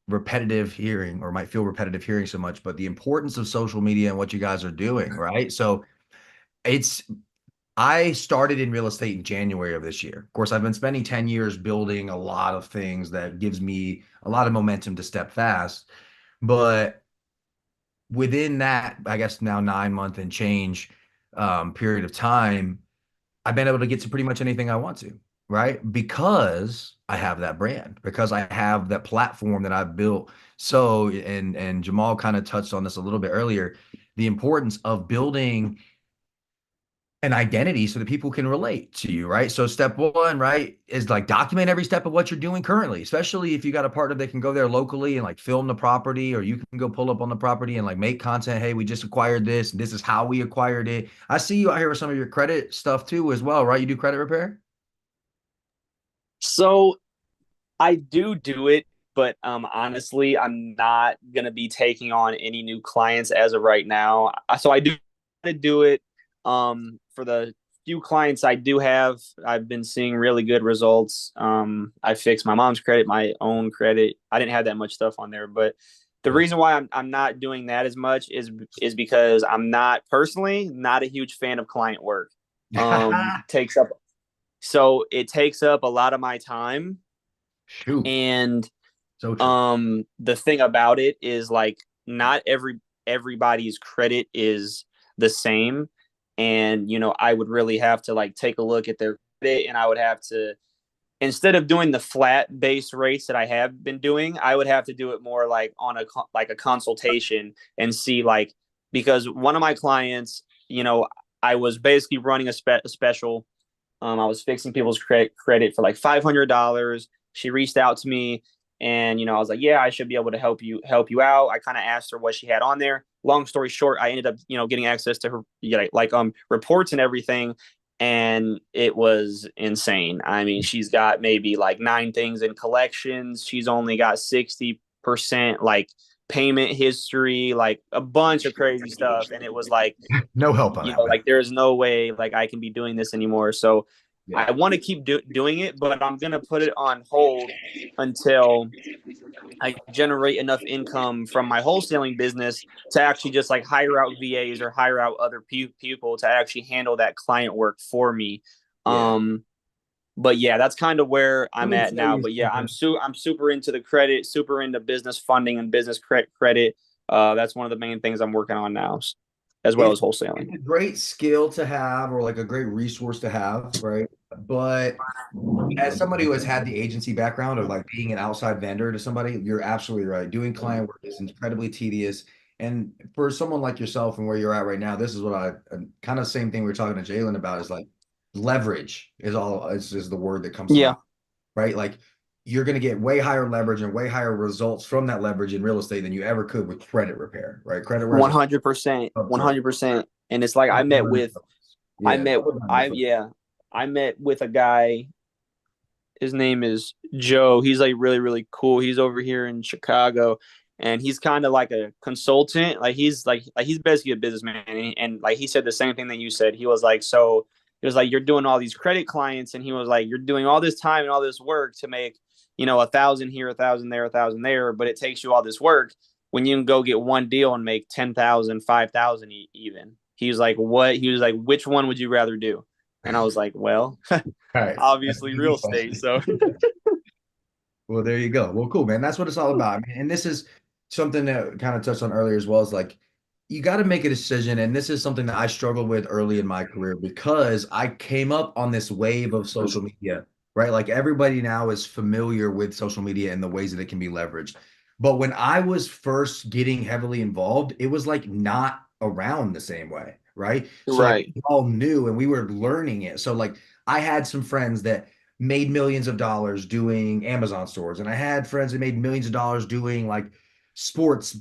S1: repetitive hearing or might feel repetitive hearing so much, but the importance of social media and what you guys are doing, right? So I started in real estate in January of this year. Of course, I've been spending 10 years building a lot of things that gives me a lot of momentum to step fast. But within that, I guess now 9 month and change period of time, I've been able to get to pretty much anything I want to, right? Because I have that brand, because I have that platform that I've built. So, and Jamal kind of touched on this a little bit earlier, the importance of building an identity so that people can relate to you, right? So step one, right, is like document every step of what you're doing currently, especially if you got a partner that can go there locally and like film the property, or you can go pull up on the property and like make content. Hey, we just acquired this, and this is how we acquired it. I see you out here with some of your credit stuff too as well, right? You do credit repair?
S5: So I do it, but honestly, I'm not gonna be taking on any new clients as of right now. So I do it. For the few clients I do have, I've been seeing really good results. I fixed my mom's credit, my own credit. I didn't have that much stuff on there, but the reason why I'm not doing that as much is because I'm not personally not a huge fan of client work. Takes up so it takes up a lot of my time.
S1: Shoot.
S5: And
S1: So true.
S5: the thing about it is like not everybody's credit is the same. And, you know, I would really have to like take a look at their credit, and I would have to, instead of doing the flat base rates that I have been doing, I would have to do it more like on a consultation and see like, because one of my clients, you know, I was basically running a special. I was fixing people's credit for like $500. She reached out to me, and, you know, I was like, yeah, I should be able to help you out. I kind of asked her what she had on there. Long story short, I ended up, you know, getting access to her, like reports and everything. And it was insane. I mean, she's got maybe like 9 things in collections. She's only got 60% like payment history, like a bunch of crazy stuff. And it was like,
S1: no help on
S5: you
S1: that,
S5: know,
S1: man.
S5: like there's no way like I can be doing this anymore. So I want to keep doing it, but I'm going to put it on hold until I generate enough income from my wholesaling business to actually just like hire out VAs or hire out other people to actually handle that client work for me. But yeah, that's kind of where I'm at now. But yeah, I'm super into the credit, super into business funding and business credit. That's one of the main things I'm working on now, as well as wholesaling.
S1: It's a great skill to have, or like a great resource to have, right? But as somebody who has had the agency background of like being an outside vendor to somebody, you're absolutely right. Doing client work is incredibly tedious. And for someone like yourself and where you're at right now, this is what I kind of same thing we were talking to Jalen about, is like leverage is the word that comes to mind, right? Like you're going to get way higher leverage and way higher results from that leverage in real estate than you ever could with credit repair, right? Credit
S5: 100%, 100%. And it's like I met with a guy. His name is Joe. He's like really, really cool. He's over here in Chicago, and he's kind of like a consultant. Like he's basically a businessman. And like he said the same thing that you said. He was like, you're doing all these credit clients, and he was like, you're doing all this time and all this work to make, you know, 1,000 here, 1,000 there, 1,000 there, but it takes you all this work when you can go get one deal and make 10,000, 5,000 even. He was like, what? He was like, which one would you rather do? And I was like, well,
S1: right.
S5: Obviously real estate. So,
S1: well, there you go. Well, cool, man. That's what it's all about. I mean, and this is something that kind of touched on earlier as well, is like you got to make a decision. And this is something that I struggled with early in my career because I came up on this wave of social media, right? Like everybody now is familiar with social media and the ways that it can be leveraged. But when I was first getting heavily involved, it was like not around the same way, right? So like
S10: Right.
S1: we all knew and we were learning it. So like I had some friends that made millions of dollars doing Amazon stores, and I had friends that made millions of dollars doing like sports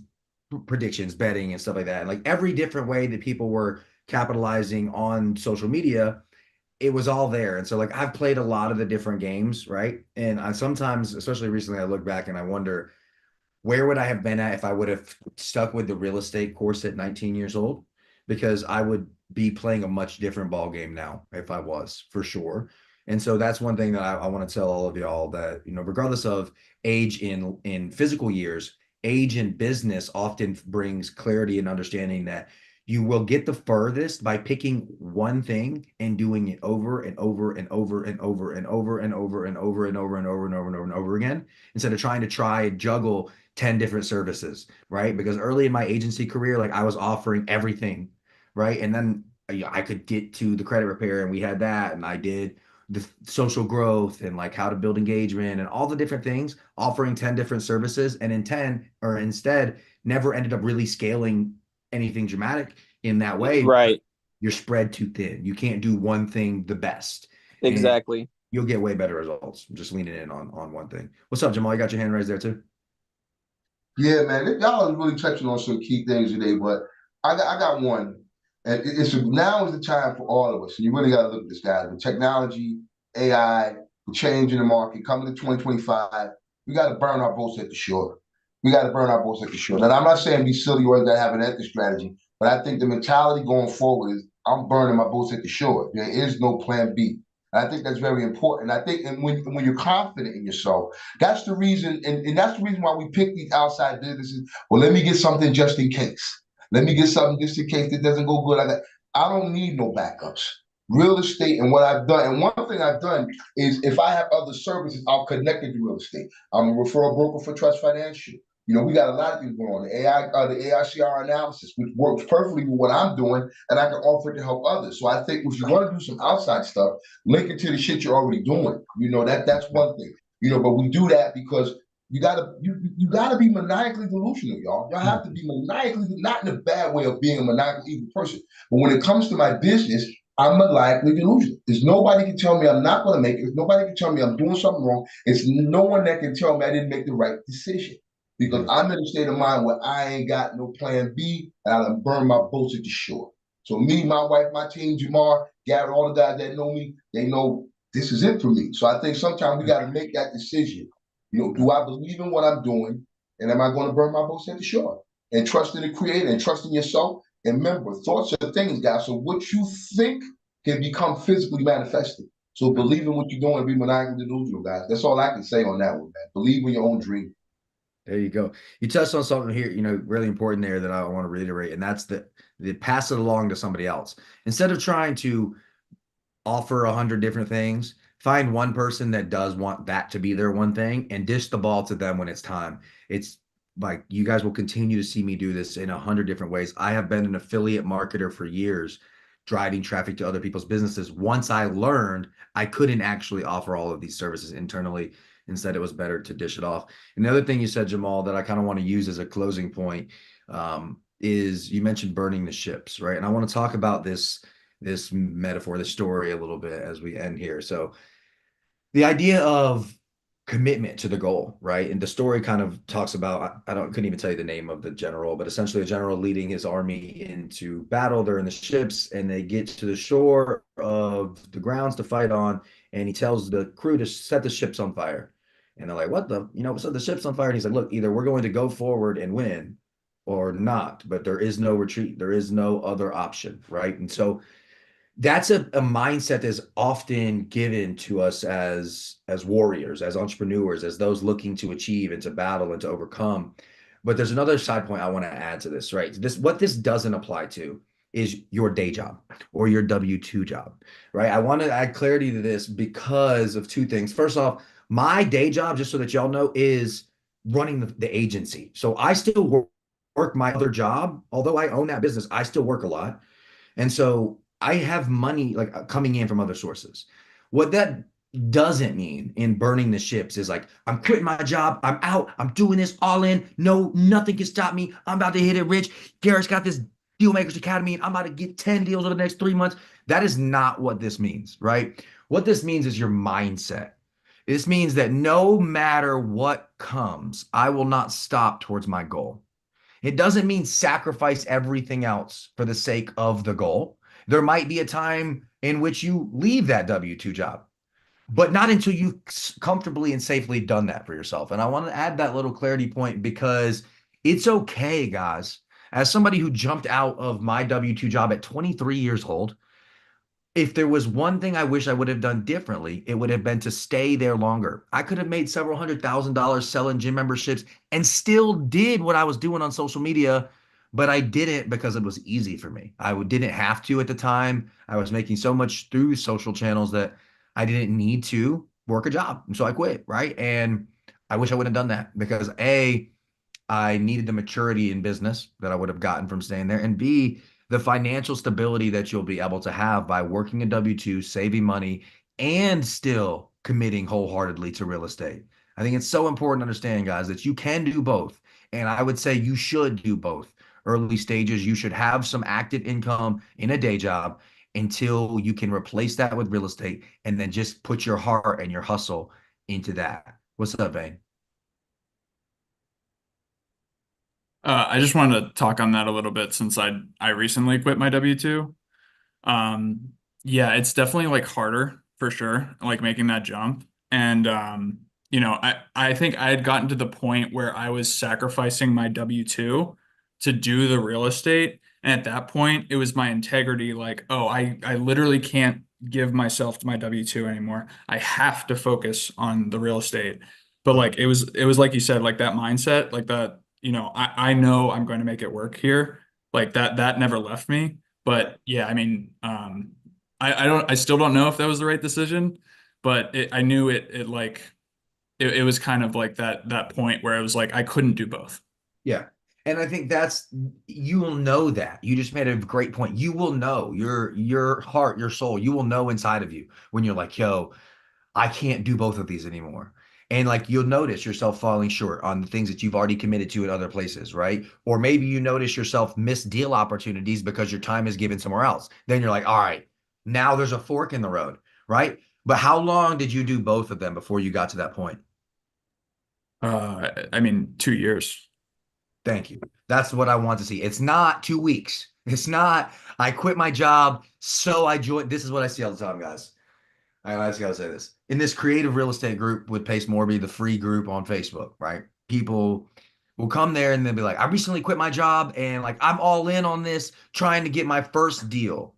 S1: predictions, betting, and stuff like that. And like every different way that people were capitalizing on social media, it was all there. And so like I've played a lot of the different games, right? And I sometimes, especially recently, I look back and I wonder where would I have been at if I would have stuck with the real estate course at 19 years old? Because I would be playing a much different ball game now if I was, for sure. And so that's one thing that I want to tell all of y'all, that, you know, regardless of age in physical years, age in business often brings clarity and understanding that you will get the furthest by picking one thing and doing it over and over and over and over and over and over and over and over and over and over and over and over again, instead of trying to juggle 10 different services, right? Because early in my agency career, like I was offering everything, right? And then I could get to the credit repair and we had that, and I did the social growth and like how to build engagement and all the different things, offering 10 different services, and in 10 or instead never ended up really scaling anything dramatic in that way.
S10: Right.
S1: You're spread too thin. You can't do one thing the best. And
S10: Exactly.
S1: you'll get way better results just leaning in on one thing. What's up, Jamal? You got your hand raised there too?
S9: Yeah, man, y'all are really touching on some key things today, but I got one, and now is the time for all of us. And you really got to look at this, guys. With technology, AI, the change in the market coming to 2025, we got to burn our boats at the shore. We got to burn our boats at the shore. And I'm not saying be silly or that have an exit strategy, but I think the mentality going forward is I'm burning my boats at the shore. There is no plan B. And I think that's very important. I think, and when you're confident in yourself, that's the reason, and that's the reason why we pick these outside businesses. Well, let me get something just in case. Let me get something just in case it doesn't go good. I don't need no backups. Real estate and what I've done, and one thing I've done is if I have other services, I'll connect it to real estate. I'm a referral broker for Trust Financial. You know, we got a lot of things going on. The AICR analysis, which works perfectly with what I'm doing, and I can offer it to help others. So I think if you want to do some outside stuff, link it to the shit you're already doing. You know, that's one thing. You know, but we do that because you gotta be maniacally delusional, y'all. Y'all have to be maniacally, not in a bad way of being a maniacal evil person. But when it comes to my business, I'm maniacally delusional. There's nobody can tell me I'm not gonna make it. There's nobody can tell me I'm doing something wrong. It's no one that can tell me I didn't make the right decision. Because I'm in a state of mind where I ain't got no plan B, and I done burn my boats at the shore. So me, my wife, my team, Jamar, Garrett, all the guys that know me, they know this is it for me. So I think sometimes we got to make that decision. You know, do I believe in what I'm doing, and am I going to burn my boats at the shore? And trust in the Creator and trust in yourself. And remember, thoughts are things, guys. So what you think can become physically manifested. So believe in what you're doing and be maniacally delusional, guys. That's all I can say on that one, man. Believe in your own dream.
S1: There you go. You touched on something here, you know, really important there that I want to reiterate, and that's the pass it along to somebody else. Instead of trying to offer 100 different things, find one person that does want that to be their one thing and dish the ball to them when it's time. It's like you guys will continue to see me do this in 100 different ways. I have been an affiliate marketer for years, driving traffic to other people's businesses. Once I learned I couldn't actually offer all of these services internally, instead it was better to dish it off. And the other thing you said, Jamal, that I kind of want to use as a closing point, is you mentioned burning the ships, right? And I want to talk about this metaphor, this story a little bit as we end here. So the idea of commitment to the goal, right? And the story kind of talks about, couldn't even tell you the name of the general, but essentially a general leading his army into battle. They're in the ships and they get to the shore of the grounds to fight on. And he tells the crew to set the ships on fire. And they're like, what the, set the ship's on fire. And he's like, look, either we're going to go forward and win or not, but there is no retreat. There is no other option, right? And so that's a mindset that's often given to us as warriors, as entrepreneurs, as those looking to achieve and to battle and to overcome. But there's another side point I want to add to this, right? What this doesn't apply to is your day job or your W-2 job, right? I want to add clarity to this because of two things. First off, my day job, just so that y'all know, is running the agency. So I still work work my other job, although I own that business, I still work a lot. And so I have money like coming in from other sources. What that doesn't mean in burning the ships is like, I'm quitting my job. I'm out. I'm doing this all in. No, nothing can stop me. I'm about to hit it rich. Garrett's got this Dealmakers Academy and I'm about to get 10 deals over the next 3 months. That is not what this means, right? What this means is your mindset. This means that no matter what comes, I will not stop towards my goal. It doesn't mean sacrifice everything else for the sake of the goal. There might be a time in which you leave that W-2 job, but not until you've comfortably and safely done that for yourself. And I want to add that little clarity point because it's okay, guys. As somebody who jumped out of my W-2 job at 23 years old, if there was one thing I wish I would have done differently, it would have been to stay there longer. I could have made several $100,000 selling gym memberships and still did what I was doing on social media, but I didn't because it was easy for me. I didn't have to at the time. I was making so much through social channels that I didn't need to work a job. And so I quit, right? And I wish I would have done that because A, I needed the maturity in business that I would have gotten from staying there. And B, the financial stability that you'll be able to have by working a W-2, saving money, and still committing wholeheartedly to real estate. I think it's so important to understand, guys, that you can do both. And I would say you should do both. Early stages, you should have some active income in a day job until you can replace that with real estate and then just put your heart and your hustle into that. What's up, Vane?
S3: I just wanted to talk on that a little bit since I recently quit my W-2. Yeah, it's definitely like harder for sure, like making that jump. And you know, I think I had gotten to the point where I was sacrificing my W-2 to do the real estate. And at that point, it was my integrity, like, oh, I literally can't give myself to my W-2 anymore. I have to focus on the real estate. But like it was like you said, like that mindset, like that, you know, I know I'm going to make it work here. Like that never left me. But yeah, I mean, I still don't know if that was the right decision, but I knew it like it was kind of like that point where it was like I couldn't do both.
S1: Yeah. And I think you will know that. You just made a great point. You will know your heart, your soul, you will know inside of you when you're like, yo, I can't do both of these anymore. And like you'll notice yourself falling short on the things that you've already committed to in other places, right? Or maybe you notice yourself miss deal opportunities because your time is given somewhere else. Then you're like, all right, now there's a fork in the road, right? But how long did you do both of them before you got to that point?
S3: I mean, 2 years.
S1: Thank you. That's what I want to see. It's not 2 weeks. It's not, I quit my job, so I joined. This is what I see all the time, guys. I just gotta say this. In this creative real estate group with Pace Morby, the free group on Facebook, right? People will come there and they'll be like, I recently quit my job and like I'm all in on this, trying to get my first deal,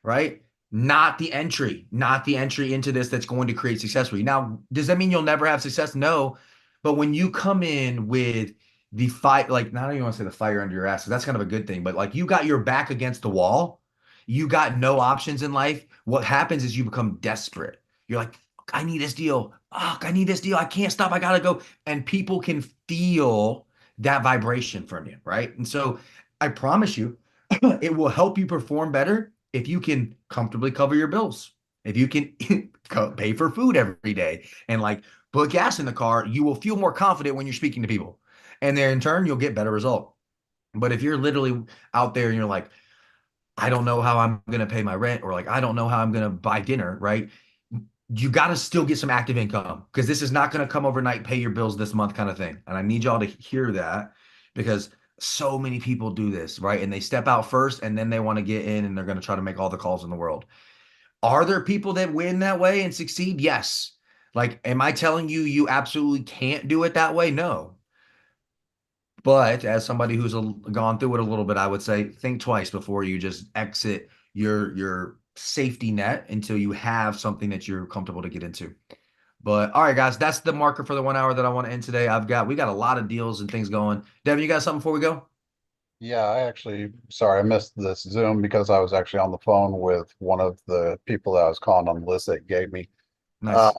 S1: right? Not the entry into this that's going to create success for you. Now, does that mean you'll never have success? No. But when you come in with the fight, like, not even want to say the fire under your ass, that's kind of a good thing, but like you got your back against the wall, you got no options in life. What happens is you become desperate. You're like, I need this deal. Oh, I need this deal. I can't stop. I gotta go. And people can feel that vibration from you, right? And so I promise you, it will help you perform better if you can comfortably cover your bills. If you can pay for food every day and like put gas in the car, you will feel more confident when you're speaking to people. And then in turn, you'll get better result. But if you're literally out there and you're like, I don't know how I'm going to pay my rent, or like, I don't know how I'm going to buy dinner, right? You got to still get some active income because this is not going to come overnight, pay your bills this month kind of thing. And I need y'all to hear that because so many people do this, right? And they step out first and then they want to get in and they're going to try to make all the calls in the world. Are there people that win that way and succeed? Yes. Like, am I telling you you absolutely can't do it that way? No. But as somebody who's gone through it a little bit, I would say think twice before you just exit your safety net until you have something that you're comfortable to get into. But all right, guys, that's the marker for the 1 hour that I want to end today. We got a lot of deals and things going. Devin, you got something before we go?
S11: Yeah, sorry, I missed this Zoom because I was actually on the phone with one of the people that I was calling on the list that gave me.
S1: Nice.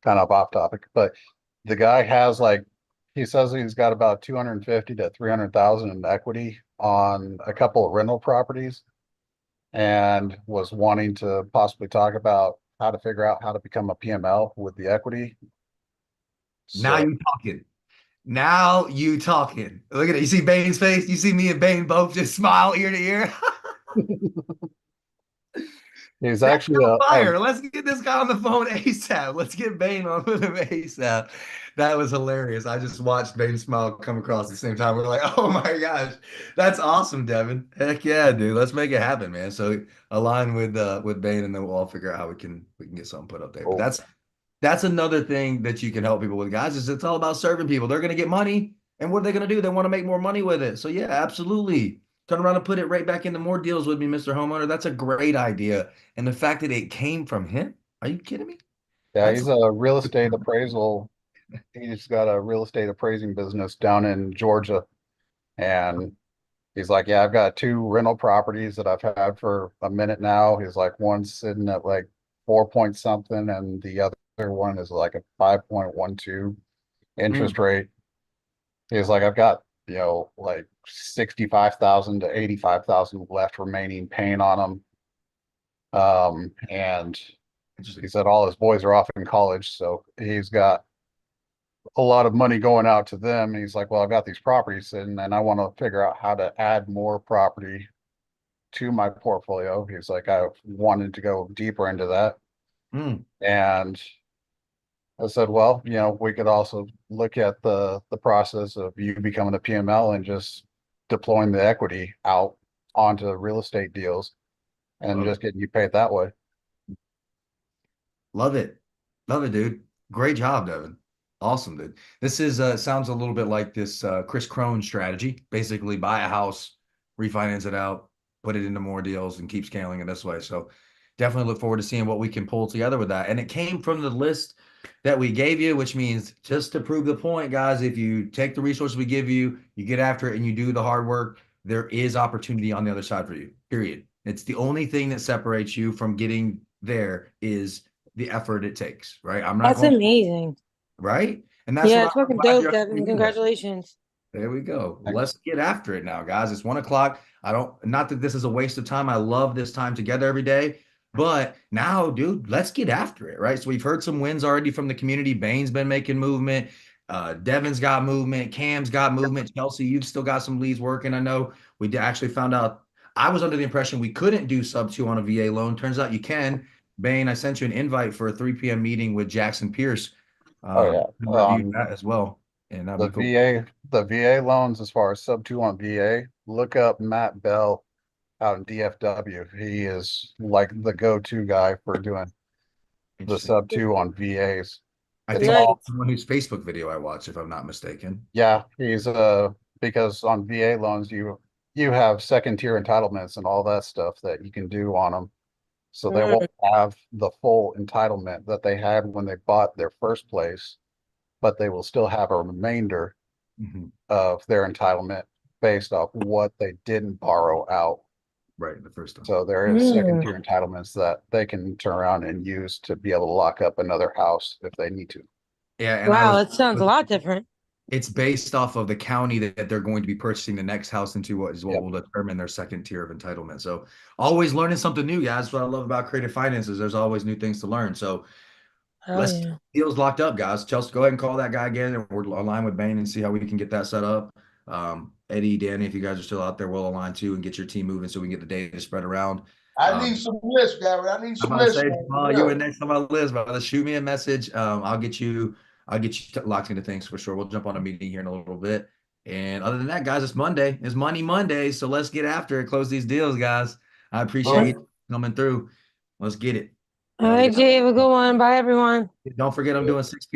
S11: Kind of off topic, but the guy has like he says he's got about 250 to 300,000 in equity on a couple of rental properties, and was wanting to possibly talk about how to figure out how to become a PML with the equity.
S1: Now
S11: So
S1: you talking. Now you talking. Look at it. You see Bane's face? You see me and Bane both just smile ear to ear.
S11: he's
S1: That's
S11: actually
S1: on fire. Let's get this guy on the phone ASAP. Let's get Bane on with him ASAP. That was hilarious. I just watched Bane's smile come across at the same time. We're like, oh my gosh, that's awesome, Devin. Heck yeah, dude. Let's make it happen, man. So align with Bane, and then we'll all figure out how we can get something put up there. But that's another thing that you can help people with, guys, is it's all about serving people. They're gonna get money, and what are they gonna do? They want to make more money with it. So yeah, absolutely. Turn around and put it right back into more deals with me, Mr. Homeowner. That's a great idea. And the fact that it came from him, are you kidding me?
S11: yeah,
S1: That's
S11: he's a real estate appraisal. He's got a real estate appraising business down in Georgia. And he's like, yeah, I've got 2 rental properties that I've had for a minute now. He's like, one's sitting at like 4 point something, and the other one is like a 5.12 interest rate. He's like, I've got, like 65,000 to 85,000 left remaining paying on them. And he said all his boys are off in college, so he's got a lot of money going out to them. And he's like, well, I've got these properties and I want to figure out how to add more property to my portfolio. He's like, I wanted to go deeper into that. And I said, well, we could also look at the process of you becoming a PML and just deploying the equity out onto real estate deals and just getting you paid that way.
S1: Love it. Love it, dude. Great job, Devin. Awesome, dude. This is sounds a little bit like this Chris Crone strategy. Basically, buy a house, refinance it out, put it into more deals, and keep scaling it this way. So definitely look forward to seeing what we can pull together with that. And it came from the list that we gave you, which means, just to prove the point, guys, if you take the resources we give you, you get after it, and you do the hard work, there is opportunity on the other side for you, period. It's the only thing that separates you from getting there is the effort it takes, right? I'm not
S12: That's amazing.
S1: Right? And that's
S12: Yeah,
S1: what
S12: it's fucking dope, Devin. Congratulations.
S1: There we go. Let's get after it now, guys. It's 1 o'clock. Not that this is a waste of time. I love this time together every day. But now, dude, let's get after it, right? So we've heard some wins already from the community. Bane's been making movement. Devin's got movement. Cam's got movement. Chelsea, you've still got some leads working. I know we actually found out. I was under the impression we couldn't do sub 2 on a VA loan. Turns out you can. Bane, I sent you an invite for a 3 p.m. meeting with Jackson Pierce. Review that as well. And
S11: the VA loans, as far as sub 2 on VA, look up Matt Bell out in DFW. He is like the go-to guy for doing the sub 2 on VAs.
S1: I think that's someone whose Facebook video I watched, if I'm not mistaken.
S11: Yeah, he's because on VA loans you have second tier entitlements and all that stuff that you can do on them. So they won't have the full entitlement that they had when they bought their first place, but they will still have a remainder of their entitlement based off what they didn't borrow out.
S1: Right, the first time.
S11: So there is second tier entitlements that they can turn around and use to be able to lock up another house if they need to.
S1: Yeah. And
S12: wow, that sounds a lot different.
S1: It's based off of the county that they're going to be purchasing the next house into, what will determine their second tier of entitlement. So always learning something new, guys. That's what I love about creative finances. There's always new things to learn. So let's deals locked up, guys. Chelsea, go ahead and call that guy again, and we're aligned with Bane and see how we can get that set up. Eddie, Danny, if you guys are still out there, we'll align too and get your team moving so we can get the data spread around.
S9: I need some lists, Gary. I need some lists.
S1: You were next on my list, brother. Shoot me a message. I'll get you locked into things for sure. We'll jump on a meeting here in a little bit. And other than that, guys, it's Monday. It's Money Monday. So let's get after it. Close these deals, guys. I appreciate you coming through. Let's get it.
S12: All right, Jay, have a good one. Bye, everyone.
S1: Don't forget, I'm doing 6 p.m.